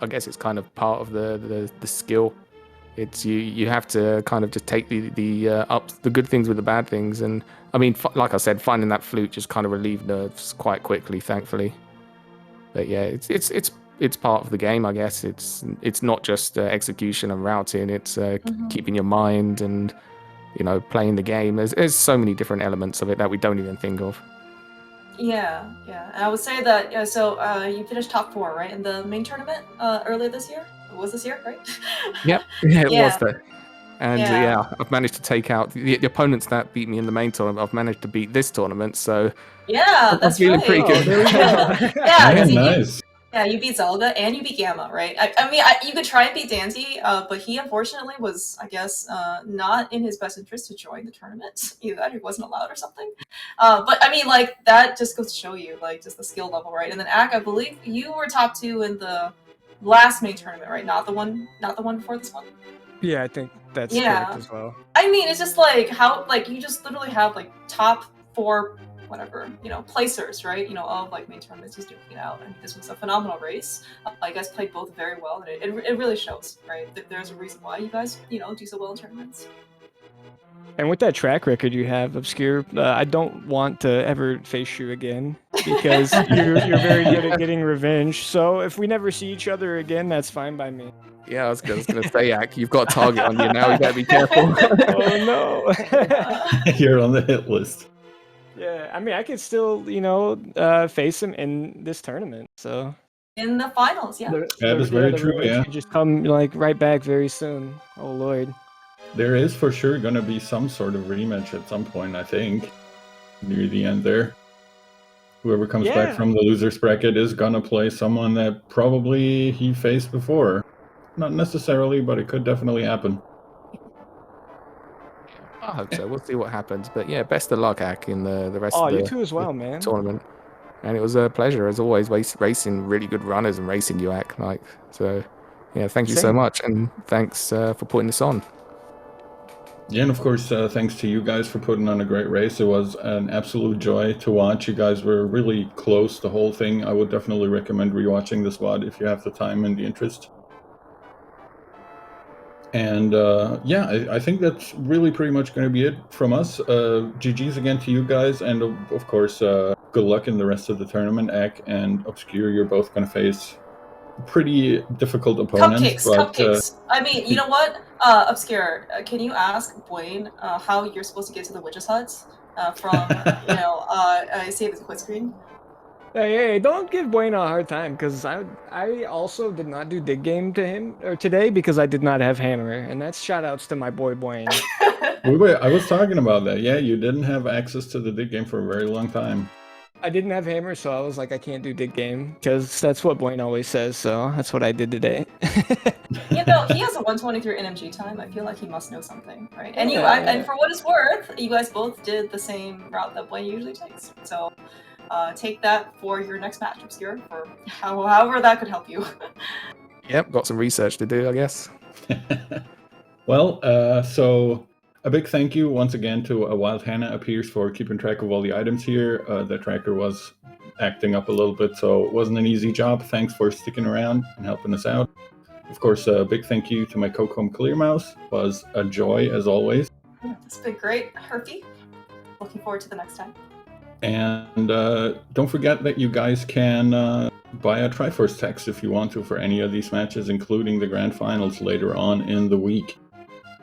I guess it's kind of part of the skill. It's you have to kind of just take the good things with the bad things, and I mean, like I said, finding that flute just kind of relieved nerves quite quickly, thankfully. But yeah, it's part of the game, I guess. It's not just execution and routing. It's keeping your mind and playing the game. There's so many different elements of it that we don't even think of. yeah. And I would say that so you finished top 4, right, in the main tournament earlier this year. It was this year, right? Yep. Yeah, it Yeah. was that. And yeah, I've managed to take out the opponents that beat me in the main tournament. I've managed to beat this tournament, so Yeah, that's feeling right. pretty good. Oh, there we go. Yeah, Nice. Yeah, you beat Zelda and you beat Gamma, right? I mean, you could try and beat Dante, but he unfortunately was, I guess, not in his best interest to join the tournament. Either that, he wasn't allowed or something. But I mean, like that just goes to show you, like, just the skill level, right? And then Ak, I believe you were top 2 in the last main tournament, right? Not the one before this one. Yeah, I think that's Yeah. correct as well. I mean, it's just like how, like, you just literally have like top 4, whatever, placers, right? Of like main tournaments, just duking it out. I mean, this was a phenomenal race. You guys played both very well, and it really shows, right? There's a reason why you guys, do so well in tournaments. And with that track record you have, Obscure, I don't want to ever face you again because you're very good at getting revenge. So if we never see each other again, that's fine by me. Yeah, I was gonna say, Ak, you've got a target on you now. You better be careful. Oh no! You're on the hit list. Yeah, I mean, I could still, face him in this tournament. So In the finals, yeah. That is very true, revenge yeah. could just come like right back very soon. Oh lord. There is for sure going to be some sort of rematch at some point, I think, near the end there. Whoever comes back Yeah. from the loser's bracket is gonna play someone that probably he faced before. Not necessarily, but it could definitely happen. I hope so. We'll see what happens. But yeah, best of luck, Ack, in the rest Oh, of the, you too as well, the man. tournament. And it was a pleasure, as always, racing really good runners and racing you, Ack. Like, so, yeah, thank you so Same. much. And thanks for putting this on. Yeah, and of course, thanks to you guys for putting on a great race. It was an absolute joy to watch. You guys were really close the whole thing. I would definitely recommend rewatching this VOD if you have the time and the interest. And yeah, I think that's really pretty much going to be it from us. GG's again to you guys, and of course, good luck in the rest of the tournament. Ek and Obscure, you're both going to face pretty difficult opponents. Cupcakes. I mean, you know what? Obscure, can you ask Blaine how you're supposed to get to the witches' huts from, Save the Quit screen? Hey, don't give Bueno a hard time, because I also did not do dig game to him or today because I did not have hammer, and that's shout outs to my boy Blaine. Wait, I was talking about that. Yeah, you didn't have access to the dig game for a very long time. I didn't have hammer, so I was like, I can't do dig game, because that's what Blaine always says, so that's what I did today. You know, he has a 123 NMG time. I feel like he must know something, right? And Yeah. for what it's worth, you guys both did the same route that Blaine usually takes. So take that for your next match, Obscure, for however that could help you. Yep, got some research to do, I guess. Well, so a big thank you once again to Wild Hannah appears for keeping track of all the items here. The tracker was acting up a little bit, so it wasn't an easy job. Thanks for sticking around and helping us out. Of course, a big thank you to my co-com Clearmouse. It was a joy as always. It's been great, Herfy. Looking forward to the next time. And don't forget that you guys can buy a Triforce text if you want to for any of these matches, including the Grand Finals later on in the week.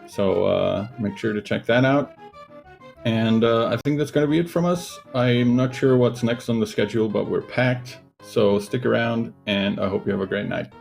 So make sure to check that out. And I think that's going to be it from us. I'm not sure what's next on the schedule, but we're packed. So stick around, and I hope you have a great night.